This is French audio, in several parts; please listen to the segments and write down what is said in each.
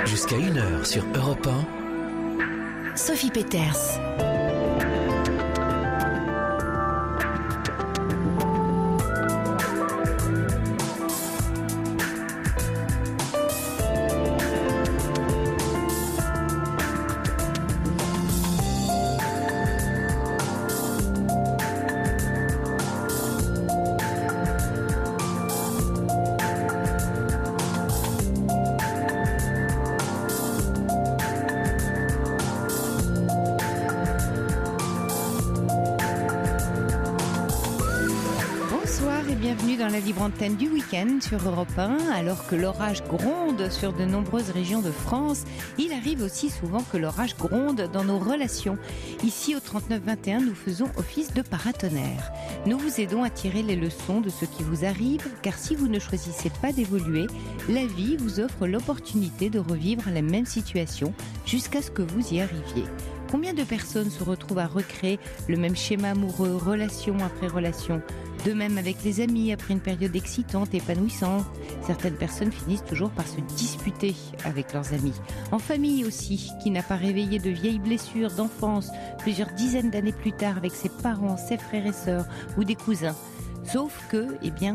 Jusqu'à 1h sur Europe 1. Sophie Peters. Bienvenue dans la libre antenne du week-end sur Europe 1. Alors que l'orage gronde sur de nombreuses régions de France, il arrive aussi souvent que l'orage gronde dans nos relations. Ici, au 3921, nous faisons office de paratonnerre. Nous vous aidons à tirer les leçons de ce qui vous arrive, car si vous ne choisissez pas d'évoluer, la vie vous offre l'opportunité de revivre la même situation jusqu'à ce que vous y arriviez. Combien de personnes se retrouvent à recréer le même schéma amoureux, relation après relation ? De même avec les amis, après une période excitante, épanouissante, certaines personnes finissent toujours par se disputer avec leurs amis. En famille aussi, qui n'a pas réveillé de vieilles blessures d'enfance plusieurs dizaines d'années plus tard avec ses parents, ses frères et sœurs ou des cousins. Sauf que,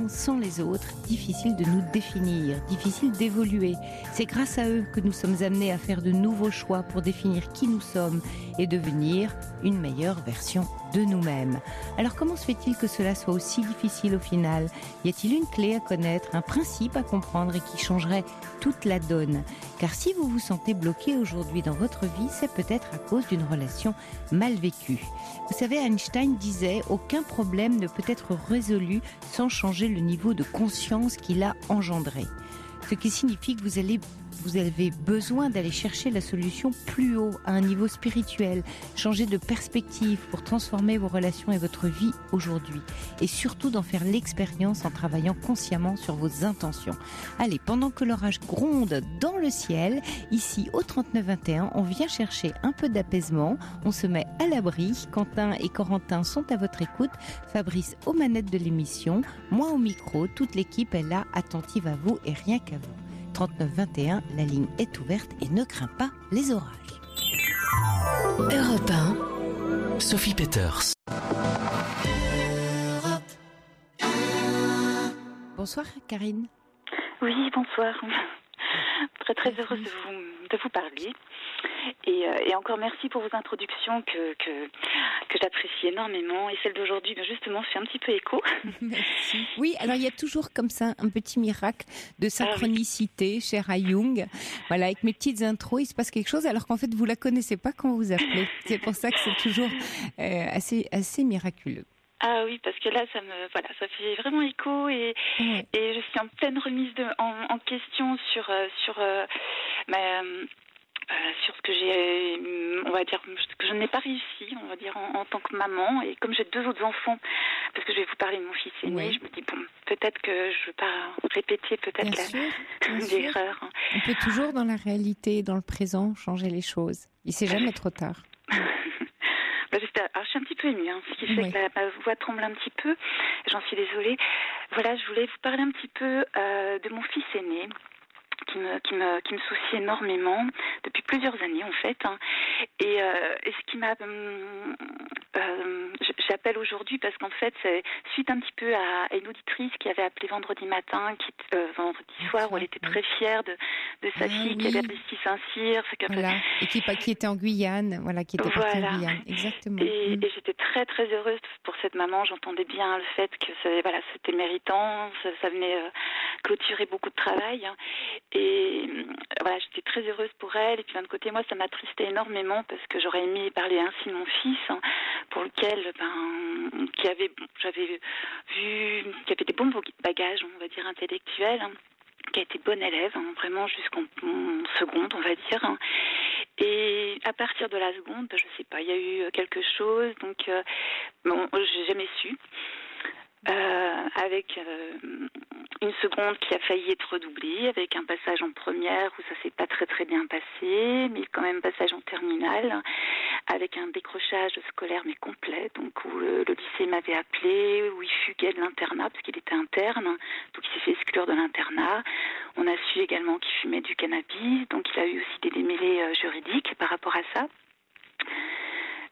sans les autres, difficile de nous définir, difficile d'évoluer. C'est grâce à eux que nous sommes amenés à faire de nouveaux choix pour définir qui nous sommes et devenir une meilleure version de nous-mêmes. Alors comment se fait-il que cela soit aussi difficile au final ? Y a-t-il une clé à connaître, un principe à comprendre et qui changerait toute la donne ? Car si vous vous sentez bloqué aujourd'hui dans votre vie, c'est peut-être à cause d'une relation mal vécue. Vous savez, Einstein disait « Aucun problème ne peut être résolu sans changer le niveau de conscience qu'il a engendré ». Ce qui signifie que vous avez besoin d'aller chercher la solution plus haut, à un niveau spirituel, changer de perspective pour transformer vos relations et votre vie aujourd'hui. Et surtout d'en faire l'expérience en travaillant consciemment sur vos intentions. Allez, pendant que l'orage gronde dans le ciel, ici au 3921, on vient chercher un peu d'apaisement, on se met à l'abri. Quentin et Corentin sont à votre écoute, Fabrice aux manettes de l'émission, moi au micro, toute l'équipe est là, attentive à vous et rien qu'à vous. 3921, la ligne est ouverte et ne crains pas les orages. Europe 1. Sophie Peters. Bonsoir Karine. Oui, bonsoir. Très très heureuse de vous parler. Et encore merci pour vos introductions que j'apprécie énormément. Et celle d'aujourd'hui, justement, fait un petit peu écho. Merci. Oui, alors il y a toujours comme ça un petit miracle de synchronicité, cher à Jung. Voilà, avec mes petites intros, il se passe quelque chose alors qu'en fait, vous la connaissez pas quand vous appelez. C'est pour ça que c'est toujours assez miraculeux. Ah oui, parce que là, ça fait vraiment écho et je suis en pleine remise en question sur ce que j'ai, on va dire, que je n'ai pas réussi, on va dire, en tant que maman. Et comme j'ai 2 autres enfants, parce que je vais vous parler de mon fils aîné, je me dis, peut-être que je ne veux pas répéter l'erreur. On peut toujours, dans la réalité, dans le présent, changer les choses. Il ne s'est jamais trop tard. Alors, je suis un petit peu émue, ce qui fait que ma voix tremble un petit peu. J'en suis désolée. Voilà, je voulais vous parler un petit peu de mon fils aîné, qui me soucie énormément depuis plusieurs années en fait. Et ce qui m'a j'appelle aujourd'hui parce qu'en fait c'est suite un petit peu à une auditrice qui avait appelé vendredi soir où elle était très fière de sa fille qui avait appelé Saint-Cyr. Voilà. Et qui était en Guyane, qui était partie en Guyane, exactement. Et j'étais très très heureuse pour cette maman. J'entendais bien le fait que c'était méritant, ça venait clôturer beaucoup de travail. Et j'étais très heureuse pour elle. Et puis d'un côté, moi, ça m'attristait énormément parce que j'aurais aimé parler ainsi de mon fils, pour lequel, j'avais vu qu'il avait des bons bagages, on va dire, intellectuels, qui a été bon élève, vraiment jusqu'en seconde, on va dire. Et à partir de la seconde, je sais pas, il y a eu quelque chose, donc j'ai jamais su. avec une seconde qui a failli être redoublée, avec un passage en première où ça s'est pas très très bien passé, mais quand même passage en terminale, avec un décrochage scolaire mais complet, donc où le lycée m'avait appelé, où il fuguait de l'internat parce qu'il était interne, donc il s'est fait exclure de l'internat. On a su également qu'il fumait du cannabis, donc il a eu aussi des démêlés juridiques par rapport à ça.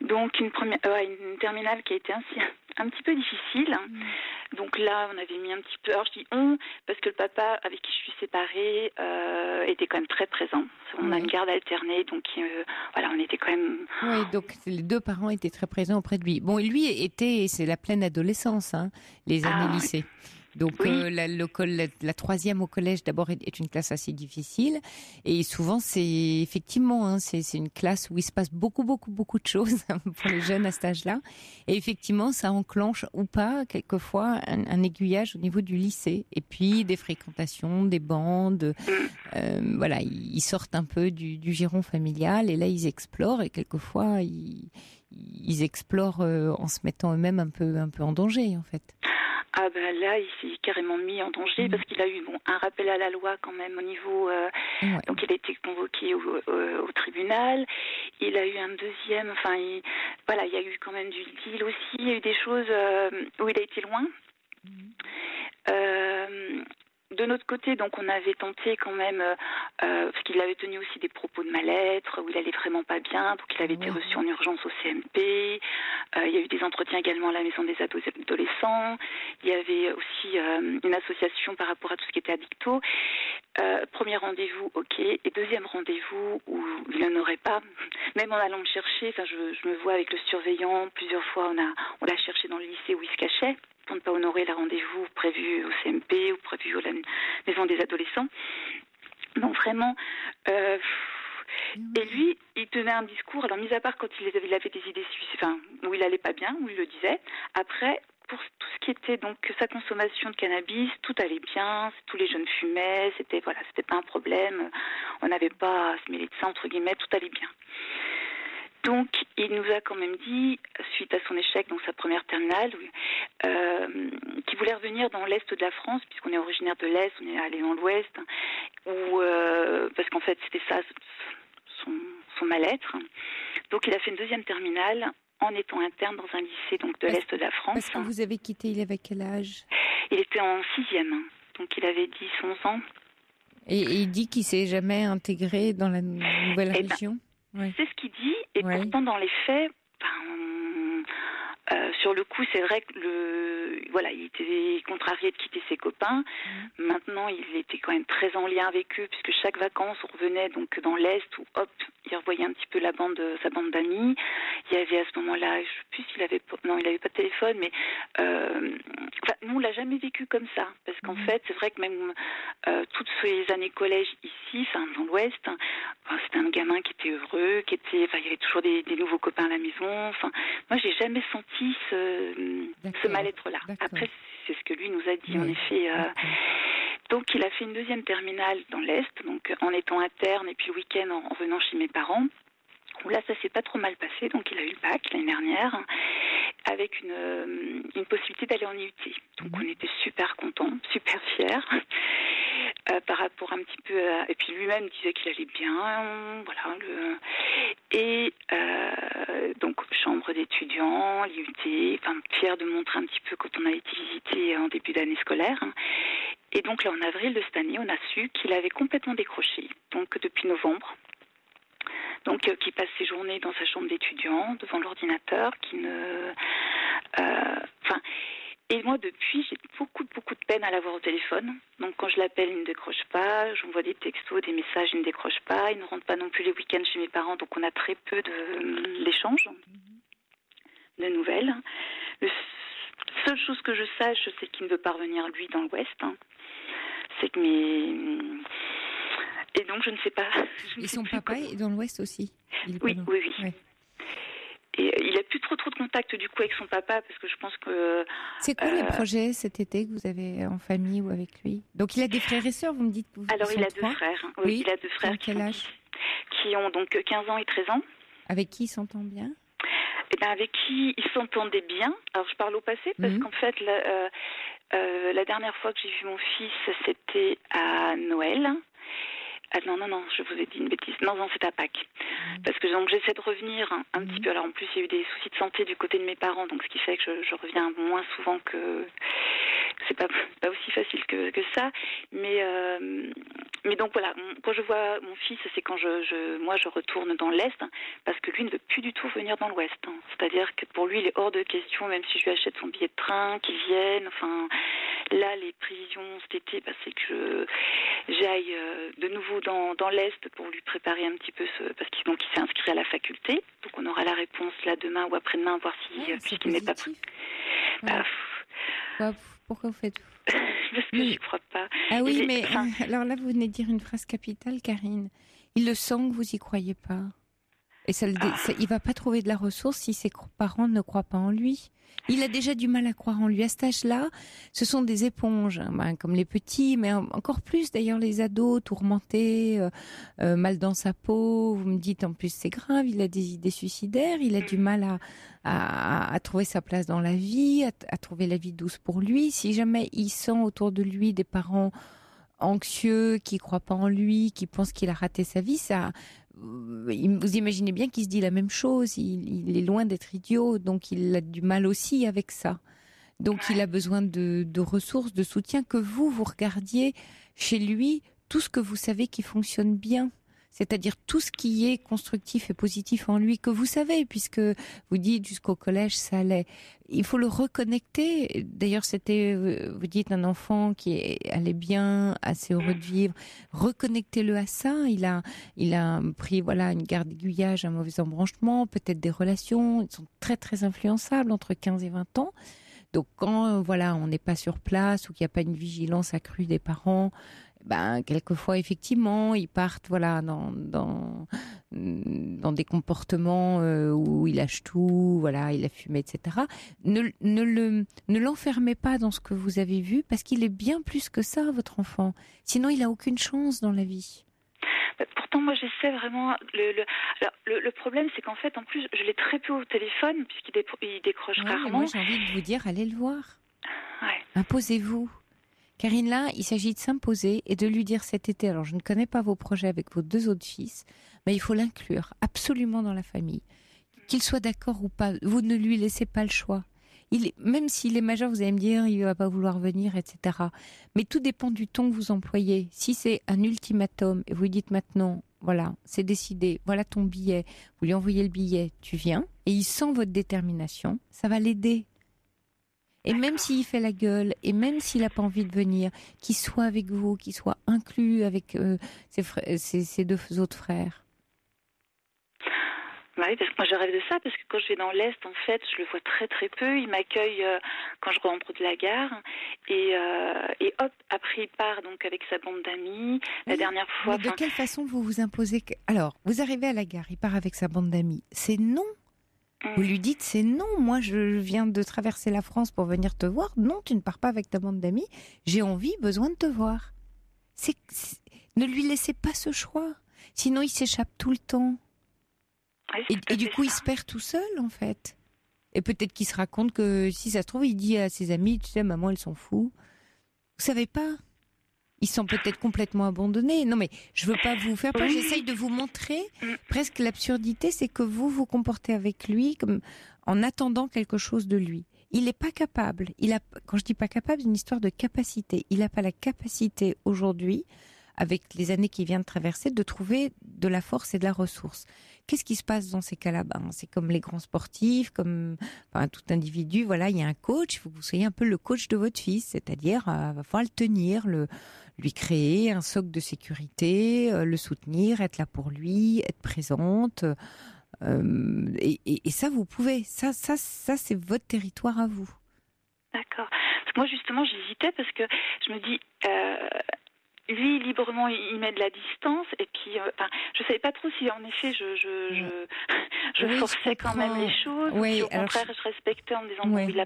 Donc une terminale qui a été un petit peu difficile. Donc là, on avait mis un petit peu... Alors je dis on, parce que le papa avec qui je suis séparée était quand même très présent. On a une garde alternée, donc voilà, on était quand même... Oui, donc les deux parents étaient très présents auprès de lui. Bon, lui c'est la pleine adolescence, hein, les années lycée. Donc la troisième au collège d'abord est une classe assez difficile et souvent c'est effectivement c'est une classe où il se passe beaucoup de choses pour les jeunes à cet âge-là et effectivement ça enclenche ou pas quelquefois un aiguillage au niveau du lycée et puis des fréquentations, des bandes, voilà, ils sortent un peu du giron familial et là ils explorent et quelquefois ils explorent en se mettant eux-mêmes un peu en danger en fait. Ah ben là, il s'est carrément mis en danger parce qu'il a eu un rappel à la loi quand même au niveau... Donc il a été convoqué au tribunal. Il a eu un deuxième... Enfin, il y a eu quand même du deal aussi. Il y a eu des choses où il a été loin. De notre côté, donc, on avait tenté quand même, parce qu'il avait tenu aussi des propos de mal-être, où il allait vraiment pas bien, donc il avait été reçu en urgence au CMP. Il y a eu des entretiens également à la maison des adolescents. Il y avait aussi une association par rapport à tout ce qui était addicto. Premier rendez-vous, ok. Et deuxième rendez-vous où il n'en aurait pas. Même en allant me chercher, je me vois avec le surveillant, plusieurs fois on l'a cherché dans le lycée où il se cachait, pour ne pas honorer le rendez-vous prévu au CMP ou prévu à la maison des adolescents. Donc vraiment... Et lui, il tenait un discours, alors mis à part quand il avait des idées suicidaires, où il allait pas bien, où il le disait. Après, pour tout ce qui était donc sa consommation de cannabis, tout allait bien, tous les jeunes fumaient, c'était pas un problème, on n'avait pas à se mêler de ça, entre guillemets, tout allait bien. Donc, il nous a quand même dit, suite à son échec dans sa première terminale, qu'il voulait revenir dans l'Est de la France, puisqu'on est originaire de l'Est, on est allé dans l'Ouest, parce qu'en fait, c'était ça, son mal-être. Donc, il a fait une deuxième terminale en étant interne dans un lycée donc, de l'Est de la France. Parce que vous avez quitté, il avait quel âge ? Il était en 6e, donc il avait 10-11 ans. Et il dit qu'il ne s'est jamais intégré dans la nouvelle région ? C'est ce qu'il dit, et pourtant dans les faits, sur le coup, c'est vrai que il était contrarié de quitter ses copains. Maintenant, il était quand même très en lien avec eux, puisque chaque vacances, on revenait donc dans l'Est, où hop, il revoyait un petit peu sa bande d'amis. Il y avait à ce moment-là, je sais plus s'il avait pas de téléphone, mais nous, on l'a jamais vécu comme ça, parce qu'en fait, c'est vrai que même toutes ces années collège ici, dans l'Ouest, c'était un gamin qui était heureux, il y avait toujours des nouveaux copains à la maison. Moi, j'ai jamais senti ce mal-être-là. Après, c'est ce que lui nous a dit, en effet. Donc, il a fait une deuxième terminale dans l'Est, donc en étant interne, et puis le week-end en venant chez mes parents. Où là, ça s'est pas trop mal passé, donc il a eu le bac l'année dernière, avec une possibilité d'aller en IUT. Donc on était super contents, super fiers, par rapport un petit peu et puis lui-même disait qu'il allait bien, voilà. Donc chambre d'étudiants, l'IUT, fier de montrer un petit peu quand on a été visité en début d'année scolaire. Et donc là, en avril de cette année, on a su qu'il avait complètement décroché, donc depuis novembre. Donc, qui passe ses journées dans sa chambre d'étudiant, devant l'ordinateur, et moi, depuis, j'ai beaucoup de peine à l'avoir au téléphone. Donc, quand je l'appelle, il ne décroche pas. J'envoie des textos, des messages, il ne décroche pas. Il ne rentre pas non plus les week-ends chez mes parents, donc on a très peu d'échanges, de nouvelles. La seule chose que je sache, c'est qu'il ne veut pas revenir, lui, dans l'Ouest. C'est que Et donc, je ne sais pas. Et son papa est dans l'Ouest aussi ? Oui. Et il n'a plus trop de contact du coup avec son papa parce que je pense que... C'est quoi les projets cet été que vous avez en famille ou avec lui ? Donc il a des frères et sœurs, vous me dites ? Alors il a 2 frères. Oui, il a 2 frères qui ont donc 15 ans et 13 ans. Avec qui il s'entend bien ? avec qui il s'entendait bien. Alors je parle au passé parce qu'en fait la dernière fois que j'ai vu mon fils, c'était à Noël. Ah non, je vous ai dit une bêtise. Non, c'était à Pâques. Parce que donc j'essaie de revenir un petit peu. Alors en plus, il y a eu des soucis de santé du côté de mes parents, donc ce qui fait que je reviens moins souvent que... C'est pas aussi facile que ça. Mais donc voilà, quand je vois mon fils, c'est quand moi je retourne dans l'Est, parce que lui ne veut plus du tout venir dans l'Ouest. C'est-à-dire que pour lui, il est hors de question, même si je lui achète son billet de train, qu'il vienne. Enfin, là, les prévisions cet été, c'est que j'aille de nouveau dans l'Est pour lui préparer un petit peu parce qu'il s'est inscrit à la faculté. Donc on aura la réponse là demain ou après-demain, voir puisqu'il n'est pas pris. Pourquoi vous faites Parce que j'y crois pas. Ah oui, alors là, vous venez de dire une phrase capitale, Karine. Il le sent que vous y croyez pas. Et il va pas trouver de la ressource si ses parents ne croient pas en lui. Il a déjà du mal à croire en lui. À cet âge-là, ce sont des éponges, comme les petits, mais encore plus d'ailleurs les ados, tourmentés, mal dans sa peau. Vous me dites en plus c'est grave, il a des idées suicidaires, il a du mal à trouver sa place dans la vie, à trouver la vie douce pour lui. Si jamais il sent autour de lui des parents anxieux, qui croient pas en lui, qui pensent qu'il a raté sa vie, vous imaginez bien qu'il se dit la même chose. Il est loin d'être idiot, donc il a du mal aussi avec ça. Donc il a besoin de ressources, de soutien, que vous regardiez chez lui tout ce que vous savez qui fonctionne bien. C'est-à-dire tout ce qui est constructif et positif en lui, que vous savez, puisque vous dites jusqu'au collège, ça allait. Il faut le reconnecter. D'ailleurs, c'était, vous dites, un enfant qui allait bien, assez heureux de vivre. Reconnectez-le à ça. Il a pris, une garde aiguillage, un mauvais embranchement, peut-être des relations. Ils sont très, très influençables entre 15 et 20 ans. Donc, quand, on n'est pas sur place ou qu'il n'y a pas une vigilance accrue des parents, quelquefois, effectivement, ils partent, dans des comportements où il lâche tout, il a fumé, etc. Ne l'enfermez pas dans ce que vous avez vu, parce qu'il est bien plus que ça, votre enfant. Sinon, il a aucune chance dans la vie. Pourtant, moi, j'essaie vraiment. Le problème, c'est qu'en fait, en plus, je l'ai très peu au téléphone, puisqu'il décroche rarement. Moi, j'ai envie de vous dire, allez le voir. Ouais. Imposez-vous. Karine, là, il s'agit de s'imposer et de lui dire cet été, alors je ne connais pas vos projets avec vos 2 autres fils, mais il faut l'inclure absolument dans la famille. Qu'il soit d'accord ou pas, vous ne lui laissez pas le choix. Même s'il est majeur, vous allez me dire, il ne va pas vouloir venir, etc. Mais tout dépend du ton que vous employez. Si c'est un ultimatum et vous lui dites maintenant, c'est décidé, voilà ton billet, vous lui envoyez le billet, tu viens, et il sent votre détermination, ça va l'aider. Et même s'il fait la gueule, et même s'il n'a pas envie de venir, qu'il soit avec vous, qu'il soit inclus avec ses 2 autres frères. Oui, parce que moi je rêve de ça, parce que quand je vais dans l'Est, en fait, je le vois très très peu. Il m'accueille quand je rentre de la gare, et hop, après il part donc avec sa bande d'amis. La dernière fois. Mais de quelle façon vous vous imposez Alors, vous arrivez à la gare, il part avec sa bande d'amis. C'est non. Vous lui dites, c'est non, moi je viens de traverser la France pour venir te voir. Non, tu ne pars pas avec ta bande d'amis. J'ai besoin de te voir. Ne lui laissez pas ce choix. Sinon, il s'échappe tout le temps. Oui, et du coup, il se perd tout seul, en fait. Et peut-être qu'il se raconte que, si ça se trouve, il dit à ses amis, tu sais, maman, elle s'en fout. Vous savez pas. Ils sont peut-être complètement abandonnés. Non, mais je veux pas vous faire peur. J'essaye de vous montrer presque l'absurdité, c'est que vous vous comportez avec lui comme en attendant quelque chose de lui. Il n'est pas capable. Quand je dis pas capable, c'est une histoire de capacité. Il n'a pas la capacité aujourd'hui, avec les années qu'il vient de traverser, de trouver de la force et de la ressource. Qu'est-ce qui se passe dans ces cas-là ? C'est comme les grands sportifs, comme tout individu. Il y a un coach. Il faut que vous soyez un peu le coach de votre fils, c'est-à-dire va falloir le tenir, lui créer un socle de sécurité, le soutenir, être là pour lui, être présente. Et ça, vous pouvez. Ça, c'est votre territoire à vous. D'accord. Moi, justement, j'hésitais parce que je me dis. lui, librement, il met de la distance. Et puis, je savais pas trop si, en effet, je forçais quand même les choses. Oui, ou si, au contraire, je respectais en me disant, bon, il a...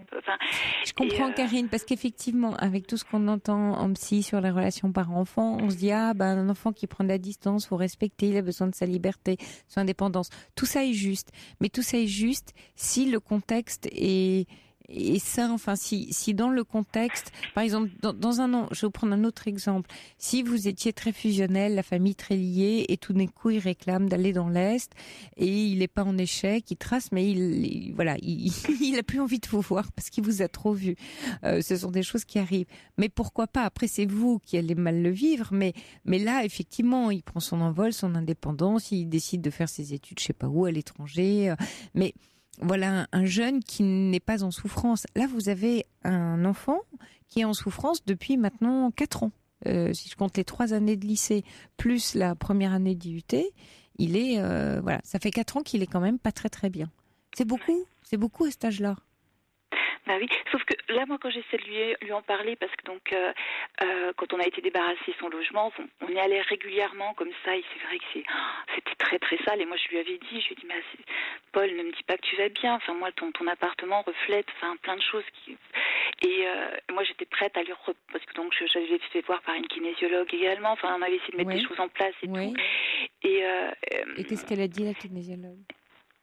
Je comprends, Karine, parce qu'effectivement, avec tout ce qu'on entend en psy sur les relations parents-enfants, on se dit, un enfant qui prend de la distance, faut respecter, il a besoin de sa liberté, de son indépendance. Tout ça est juste. Mais tout ça est juste si le contexte est sain, enfin, si dans le contexte, par exemple, dans un an, je vais vous prendre un autre exemple. Si vous étiez très fusionnel, la famille très liée, et tout d'un coup, il réclame d'aller dans l'Est, et il n'est pas en échec, il trace, mais il a plus envie de vous voir parce qu'il vous a trop vu. Ce sont des choses qui arrivent. Mais pourquoi pas? Après, c'est vous qui allez mal le vivre, mais là, effectivement, il prend son envol, son indépendance, il décide de faire ses études, je sais pas où, à l'étranger, mais voilà un jeune qui n'est pas en souffrance. Là, vous avez un enfant qui est en souffrance depuis maintenant 4 ans. Si je compte les 3 années de lycée plus la première année d'IUT, il est ça fait 4 ans qu'il est quand même pas très très bien. C'est beaucoup à cet âge-là. Bah oui, sauf que là, moi, quand j'essaie de lui en parler, parce que donc, quand on a été débarrassé de son logement, on y allait régulièrement comme ça, et c'est vrai que c'était très très sale, et moi je lui avais dit, mais Paul, ne me dis pas que tu vas bien, enfin moi, ton appartement reflète, plein de choses et moi j'étais prête à lui parce que donc j'avais fait voir par une kinésiologue également, on avait essayé de mettre des choses en place et tout. Et qu'est-ce qu'elle a dit, la kinésiologue?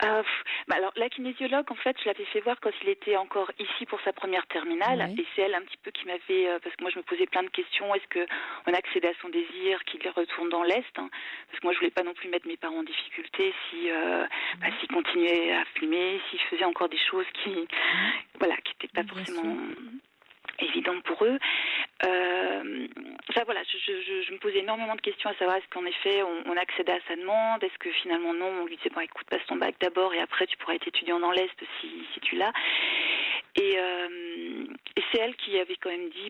Alors la kinésiologue, en fait, je l'avais fait voir quand il était encore ici pour sa première terminale, et c'est elle un petit peu qui m'avait, parce que moi je me posais plein de questions, est-ce qu'on accédait à son désir, qu'il retourne dans l'Est, parce que moi je voulais pas non plus mettre mes parents en difficulté s'ils continuaient à fumer, s'ils faisaient encore des choses qui n'étaient pas forcément évidentes pour eux. Je me posais énormément de questions à savoir est-ce qu'en effet on accédait à sa demande, est-ce que finalement non, on lui disait bon écoute, passe ton bac d'abord et après tu pourras être étudiant dans l'Est si tu l'as. Et c'est elle qui avait quand même dit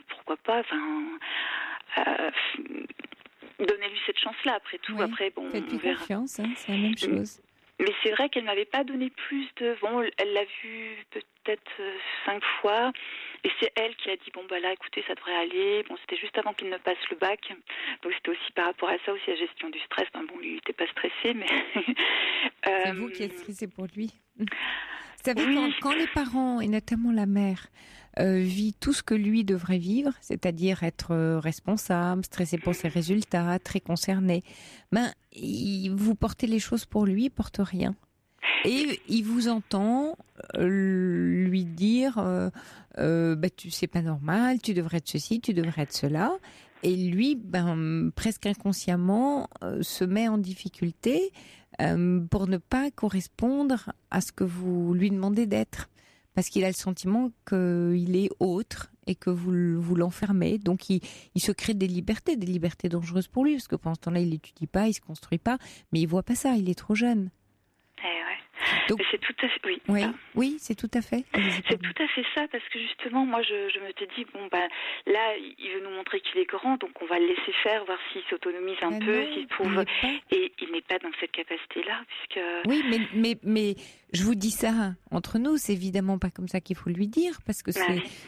pourquoi pas, donnez-lui cette chance-là après tout. Après faites-lui confiance, c'est la même chose. Mais c'est vrai qu'elle m'avait pas donné plus de... elle l'a vu peut-être 5 fois. Et c'est elle qui a dit, là, écoutez, ça devrait aller. C'était juste avant qu'il ne passe le bac. Donc, c'était aussi par rapport à ça, aussi, la gestion du stress. Lui, il n'était pas stressé, mais... C'est vous qui êtes stressé pour lui. Vous savez, quand les parents, et notamment la mère, vit tout ce que lui devrait vivre, c'est-à-dire être responsable, stressé pour ses résultats, très concerné, vous portez les choses pour lui, il porte rien. Et il vous entend lui dire c'est pas normal, tu devrais être ceci, tu devrais être cela. Et lui, presque inconsciemment, se met en difficulté pour ne pas correspondre à ce que vous lui demandez d'être. Parce qu'il a le sentiment qu'il est autre et que vous l'enfermez. Donc il se crée des libertés dangereuses pour lui. Parce que pendant ce temps-là, il n'étudie pas, il ne se construit pas. Mais il ne voit pas ça, il est trop jeune. Donc, c'est tout à fait... Oui, c'est tout à fait. C'est tout à fait ça, parce que justement, moi, je me suis dit, là, il veut nous montrer qu'il est grand, donc on va le laisser faire, voir s'il s'autonomise un peu, s'il trouve... Et il n'est pas dans cette capacité-là, puisque... Oui, mais je vous dis ça entre nous, c'est évidemment pas comme ça qu'il faut lui dire, parce que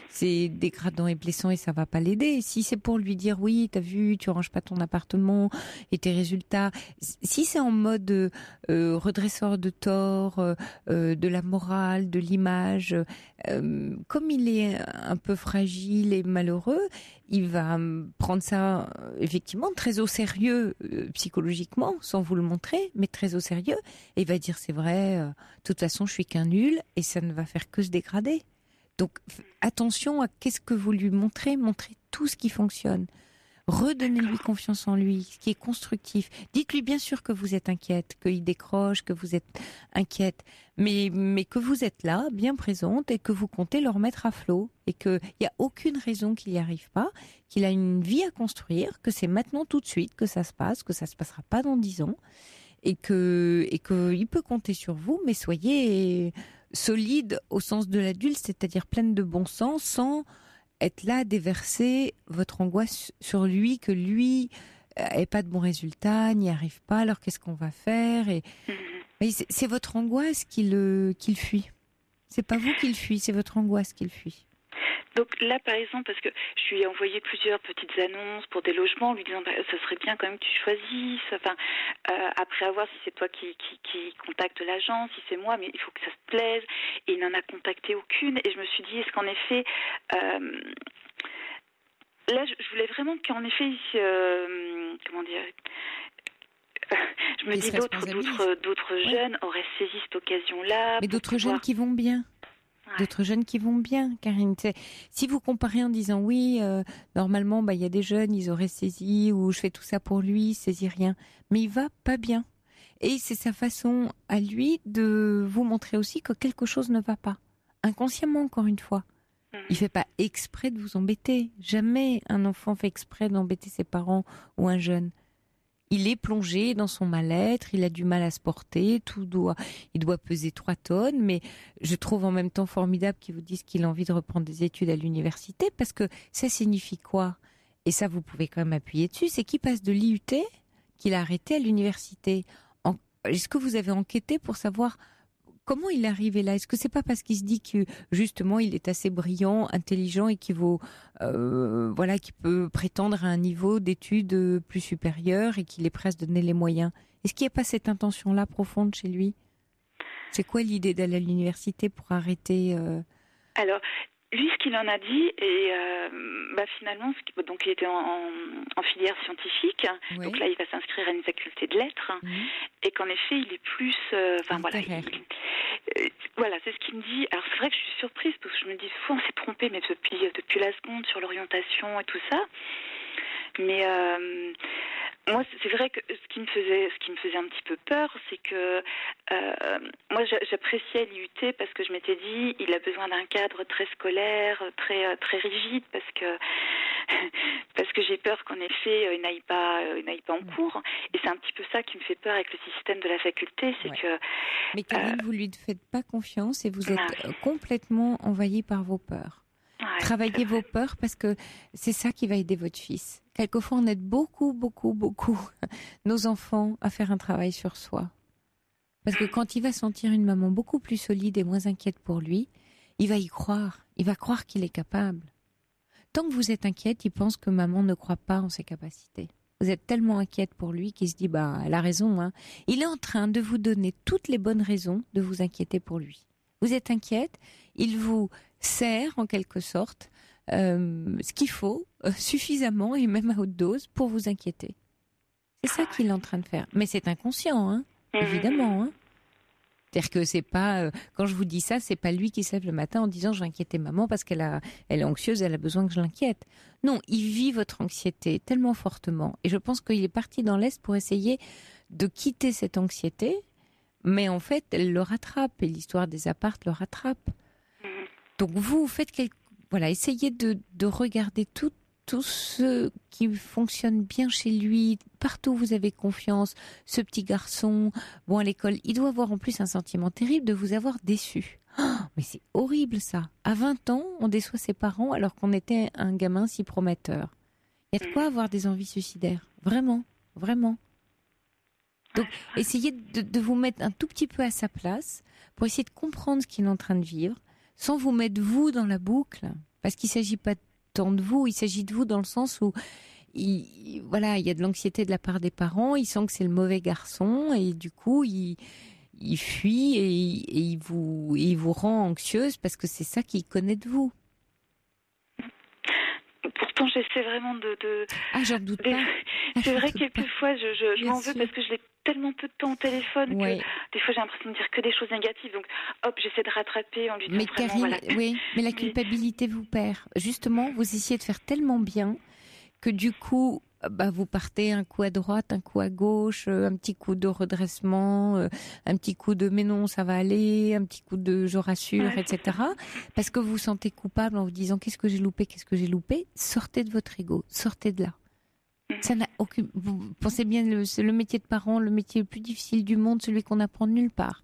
c'est dégradant et blessant et ça va pas l'aider. Si c'est pour lui dire, oui, t'as vu, tu ranges pas ton appartement et tes résultats, si c'est en mode redresseur de tort, de la morale, de l'image, comme il est un peu fragile et malheureux, il va prendre ça effectivement très au sérieux psychologiquement, sans vous le montrer, mais très au sérieux, et il va dire c'est vrai, de toute façon je suis qu'un nul, et ça ne va faire que se dégrader. Donc attention à qu'est-ce que vous lui montrez tout ce qui fonctionne. Redonnez-lui confiance en lui, ce qui est constructif. Dites-lui bien sûr que vous êtes inquiète, qu'il décroche, que vous êtes inquiète, mais que vous êtes là, bien présente, et que vous comptez le remettre à flot, et qu'il n'y a aucune raison qu'il n'y arrive pas, qu'il a une vie à construire, que c'est maintenant tout de suite que ça se passe, que ça se passera pas dans 10 ans, et qu'il peut compter sur vous, mais soyez solide au sens de l'adulte, c'est-à-dire pleine de bon sens, sans être là à déverser votre angoisse sur lui, que lui n'ait pas de bons résultats, n'y arrive pas, alors qu'est-ce qu'on va faire? Mais c'est votre angoisse qu'il fuit. C'est pas vous qui le fuit, c'est votre angoisse qu'il fuit. Donc là, par exemple, parce que je lui ai envoyé plusieurs petites annonces pour des logements, lui disant ça serait bien quand même que tu choisisses. Enfin, après avoir si c'est toi qui contacte l'agence, si c'est moi, mais il faut que ça se plaise. Et il n'en a contacté aucune. Et je me suis dit, est-ce qu'en effet, là, je voulais vraiment qu'en effet, comment dire. Je me dis d'autres jeunes auraient saisi cette occasion-là. Mais d'autres jeunes qui vont bien. D'autres jeunes qui vont bien, Karine. Si vous comparez en disant oui, normalement, il y a des jeunes, ils auraient saisi, ou je fais tout ça pour lui, il saisit rien. Mais il va pas bien. Et c'est sa façon à lui de vous montrer aussi que quelque chose ne va pas. Inconsciemment, encore une fois. Il fait pas exprès de vous embêter. Jamais un enfant fait exprès d'embêter ses parents ou un jeune. Il est plongé dans son mal-être, il a du mal à se porter, il doit peser 3 tonnes, mais je trouve en même temps formidable qu'ils vous disent qu'il a envie de reprendre des études à l'université, parce que ça signifie quoi? Et ça, vous pouvez quand même appuyer dessus, c'est qu'il passe de l'IUT, qu'il a arrêté à l'université. Est-ce que vous avez enquêté pour savoir comment il est arrivé là? Est-ce que c'est pas parce qu'il se dit que justement il est assez brillant, intelligent et qu'il qu'il peut prétendre à un niveau d'études plus supérieur et qu'il est prêt à se donner les moyens? Est-ce qu'il n'y a pas cette intention-là profonde chez lui? C'est quoi l'idée d'aller à l'université pour arrêter Alors, lui, ce qu'il en a dit, et finalement, donc il était en filière scientifique, oui. Donc là, il va s'inscrire à une faculté de lettres, et qu'en effet, il est plus, voilà, c'est ce qu'il me dit. Alors c'est vrai que je suis surprise parce que je me dis, on s'est trompé, mais depuis la seconde sur l'orientation et tout ça. Mais moi, c'est vrai que ce qui me faisait un petit peu peur, c'est que moi, j'appréciais l'IUT parce que je m'étais dit, il a besoin d'un cadre très scolaire, très très rigide, parce que j'ai peur qu'en effet, il n'aille pas en cours. Et c'est un petit peu ça qui me fait peur avec le système de la faculté, c'est que. Mais Karine, vous lui faites pas confiance et vous êtes complètement envahie par vos peurs. Travaillez vos peurs parce que c'est ça qui va aider votre fils. Quelquefois, on aide beaucoup nos enfants à faire un travail sur soi. Parce que quand il va sentir une maman beaucoup plus solide et moins inquiète pour lui, il va y croire. Il va croire qu'il est capable. Tant que vous êtes inquiète, il pense que maman ne croit pas en ses capacités. Vous êtes tellement inquiète pour lui qu'il se dit, elle a raison, hein. Il est en train de vous donner toutes les bonnes raisons de vous inquiéter pour lui. Vous êtes inquiète, il vous sert en quelque sorte ce qu'il faut suffisamment et même à haute dose pour vous inquiéter. C'est ça qu'il est en train de faire. Mais c'est inconscient, hein, évidemment. Hein. C'est-à-dire que c'est pas quand je vous dis ça, c'est pas lui qui se lève le matin en disant je vais inquiéter maman parce qu'elle est anxieuse, elle a besoin que je l'inquiète. Non, il vit votre anxiété tellement fortement et je pense qu'il est parti dans l'Est pour essayer de quitter cette anxiété, mais en fait, elle le rattrape et l'histoire des appartes le rattrape. Donc vous faites essayez de regarder tout ce qui fonctionne bien chez lui, partout où vous avez confiance, ce petit garçon, à l'école, il doit avoir en plus un sentiment terrible de vous avoir déçu. Oh, mais c'est horrible ça. À 20 ans, on déçoit ses parents alors qu'on était un gamin si prometteur. Il y a de quoi avoir des envies suicidaires. Vraiment, vraiment. Donc, essayez de vous mettre un tout petit peu à sa place pour essayer de comprendre ce qu'il est en train de vivre, sans vous mettre vous dans la boucle, parce qu'il ne s'agit pas tant de vous, il s'agit de vous dans le sens où il y a de l'anxiété de la part des parents, il sent que c'est le mauvais garçon et du coup il fuit et il vous rend anxieuse parce que c'est ça qu'il connaît de vous. Pourtant j'essaie vraiment de... Ah, j'en doute pas. C'est vrai que quelquefois je m'en veux parce que je l'ai tellement peu de temps au téléphone que des fois j'ai l'impression de dire que des choses négatives, donc hop, j'essaie de rattraper en lui disant vraiment... Oui, mais la culpabilité vous perd. Justement, vous essayez de faire tellement bien que du coup, vous partez un coup à droite, un coup à gauche, un petit coup de redressement, un petit coup de mais non, ça va aller, un petit coup de je rassure, etc. Parce que vous vous sentez coupable en vous disant qu'est-ce que j'ai loupé. Sortez de votre ego, sortez de là. Ça n'a aucune. Vous pensez bien, c'est le métier de parent, le métier le plus difficile du monde, celui qu'on apprend nulle part.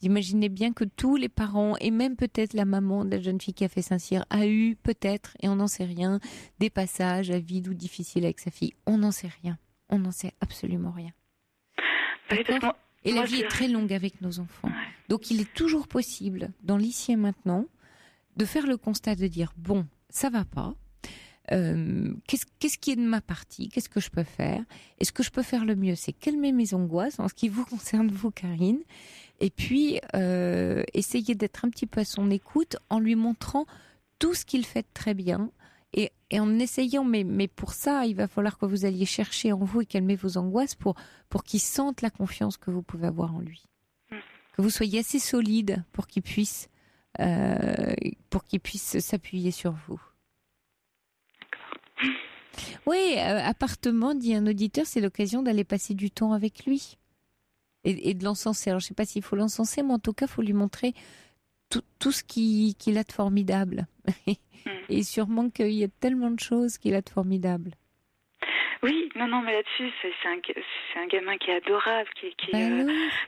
Vous imaginez bien que tous les parents, et même peut-être la maman de la jeune fille qui a fait Saint-Cyr, a eu peut-être, et on n'en sait rien, des passages à vide ou difficiles avec sa fille. On n'en sait rien. On n'en sait absolument rien. D'accord ? Et la vie est très longue avec nos enfants. Donc il est toujours possible, dans l'ici et maintenant, de faire le constat de dire, ça va pas. Qu'est-ce qui est de ma partie? Qu'est-ce que je peux faire? Et ce que je peux faire le mieux, c'est calmer mes angoisses en ce qui vous concerne, vous, Karine. Et puis, essayer d'être un petit peu à son écoute en lui montrant tout ce qu'il fait très bien. Et en essayant, mais pour ça, il va falloir que vous alliez chercher en vous et calmer vos angoisses pour qu'il sente la confiance que vous pouvez avoir en lui. Que vous soyez assez solide pour qu'il puisse s'appuyer sur vous. Oui, appartement, dit un auditeur, c'est l'occasion d'aller passer du temps avec lui et de l'encenser. Alors, je ne sais pas s'il faut l'encenser, mais en tout cas, il faut lui montrer tout ce qu'il a de formidable. Et sûrement qu'il y a tellement de choses qu'il a de formidable. Oui, non, mais là-dessus, c'est un gamin qui est adorable,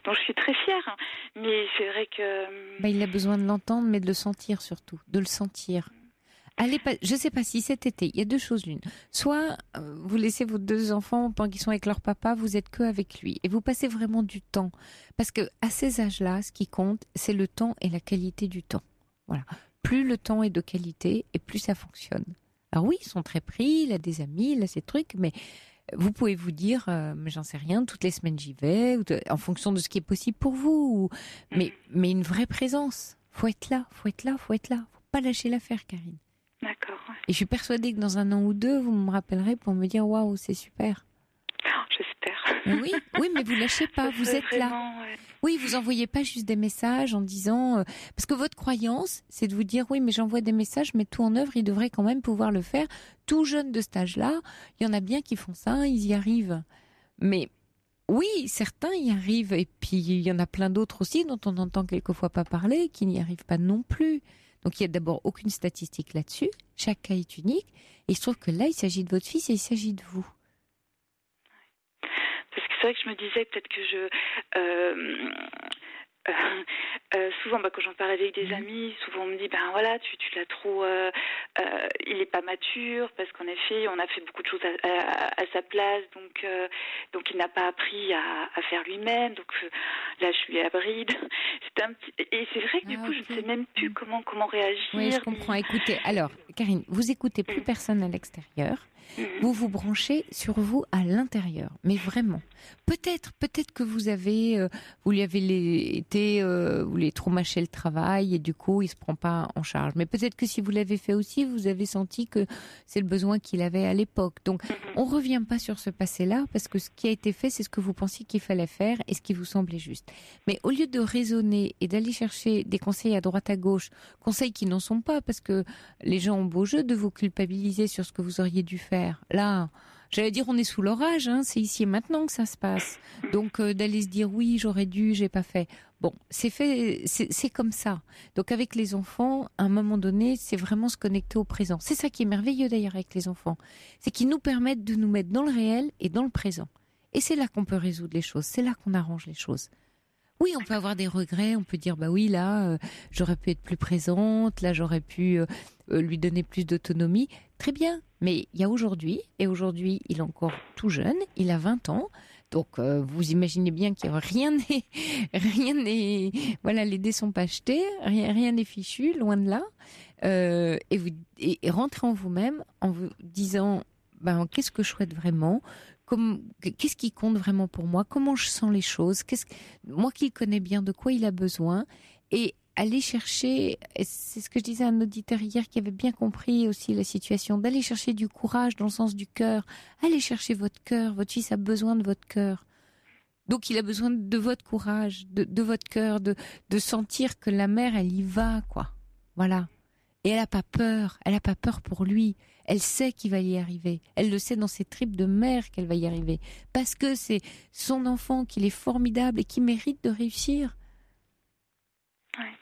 dont je suis très fière. Mais c'est vrai que... il a besoin de l'entendre, mais de le sentir surtout, de le sentir. Je ne sais pas si cet été, il y a deux choses l'une. Soit vous laissez vos deux enfants pendant qu'ils sont avec leur papa, vous êtes que avec lui et vous passez vraiment du temps. Parce que à ces âges-là, ce qui compte, c'est le temps et la qualité du temps. Voilà. Plus le temps est de qualité et plus ça fonctionne. Alors oui, ils sont très pris, il a des amis, il a ces trucs, mais vous pouvez vous dire, mais j'en sais rien, toutes les semaines j'y vais, en fonction de ce qui est possible pour vous. Mais une vraie présence. Faut être là. Faut pas lâcher l'affaire, Karine. D'accord. Ouais. Et je suis persuadée que dans un an ou deux, vous me rappellerez pour me dire waouh, c'est super. J'espère. Oui, mais vous lâchez pas, vous êtes vraiment, là. Ouais. Oui, vous envoyez pas juste des messages en disant parce que votre croyance, c'est de vous dire oui, mais j'envoie des messages, mais tout en œuvre, il devrait quand même pouvoir le faire. Tout jeune de cet âge-là, il y en a bien qui font ça, ils y arrivent. Mais oui, certains y arrivent, et puis il y en a plein d'autres aussi dont on n'entend quelquefois pas parler, qui n'y arrivent pas non plus. Donc il y a d'abord aucune statistique là-dessus, chaque cas est unique, et il se trouve que là, il s'agit de votre fils et il s'agit de vous. Parce que c'est vrai que je me disais peut-être que souvent, quand j'en parle avec des amis, souvent on me dit, voilà, tu l'as trop, il est pas mature, parce qu'en effet, on a fait beaucoup de choses à sa place, donc il n'a pas appris à faire lui-même, donc là je suis à bride. Et c'est vrai que du coup, je ne sais même plus comment réagir. Oui, je comprends. Écoutez, alors, Karine, vous écoutez plus personne à l'extérieur. Vous vous branchez sur vous à l'intérieur, mais vraiment. Peut-être que vous lui avez trop mâché le travail et du coup il se prend pas en charge. Mais peut-être que si vous l'avez fait aussi, vous avez senti que c'est le besoin qu'il avait à l'époque. Donc on revient pas sur ce passé-là parce que ce qui a été fait, c'est ce que vous pensiez qu'il fallait faire et ce qui vous semblait juste. Mais au lieu de raisonner et d'aller chercher des conseils à droite à gauche, conseils qui n'en sont pas parce que les gens ont beau jeu de vous culpabiliser sur ce que vous auriez dû faire. Là, j'allais dire, on est sous l'orage, c'est ici et maintenant que ça se passe. Donc, d'aller se dire, oui, j'aurais dû, j'ai pas fait. Bon, c'est fait, c'est comme ça. Donc, avec les enfants, à un moment donné, c'est vraiment se connecter au présent. C'est ça qui est merveilleux d'ailleurs avec les enfants. C'est qu'ils nous permettent de nous mettre dans le réel et dans le présent. Et c'est là qu'on peut résoudre les choses. C'est là qu'on arrange les choses. Oui, on peut avoir des regrets, on peut dire oui là j'aurais pu être plus présente, là j'aurais pu lui donner plus d'autonomie. Très bien, mais il y a aujourd'hui et aujourd'hui il est encore tout jeune, il a 20 ans. Donc vous imaginez bien que rien n'est voilà, les dés sont pas jetés, rien n'est fichu, loin de là. Et rentrez en vous-même en vous disant qu'est-ce que je souhaite vraiment? Qu'est-ce qui compte vraiment pour moi? Comment je sens les choses? Moi qui le connais bien, de quoi il a besoin? Et aller chercher, c'est ce que je disais à un auditeur hier qui avait bien compris aussi la situation, d'aller chercher du courage dans le sens du cœur. Allez chercher votre cœur. Votre fils a besoin de votre cœur. Donc il a besoin de votre courage, de votre cœur, de sentir que la mère, elle y va, quoi. Voilà. Et elle n'a pas peur pour lui. Elle sait qu'il va y arriver. Elle le sait dans ses tripes de mère qu'elle va y arriver. Parce que c'est son enfant, qu'il est formidable et qui mérite de réussir. Ouais.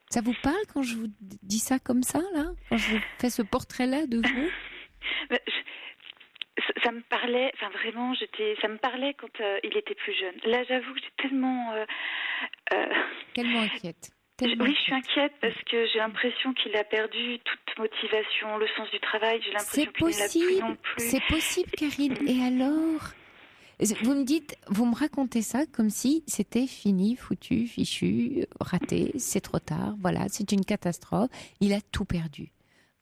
Ça vous parle quand je vous dis ça comme ça, là? Quand je fais ce portrait-là de vous? Ça me parlait, vraiment, ça me parlait quand il était plus jeune. Là, j'avoue que j'ai tellement... Tellement inquiète. Oui, je suis inquiète parce que j'ai l'impression qu'il a perdu toute motivation, le sens du travail. J'ai l'impression qu'il ne l'a plus non plus. C'est possible, Karine. Et alors? Vous me racontez ça comme si c'était fini, foutu, fichu, raté, c'est trop tard, voilà, c'est une catastrophe. Il a tout perdu.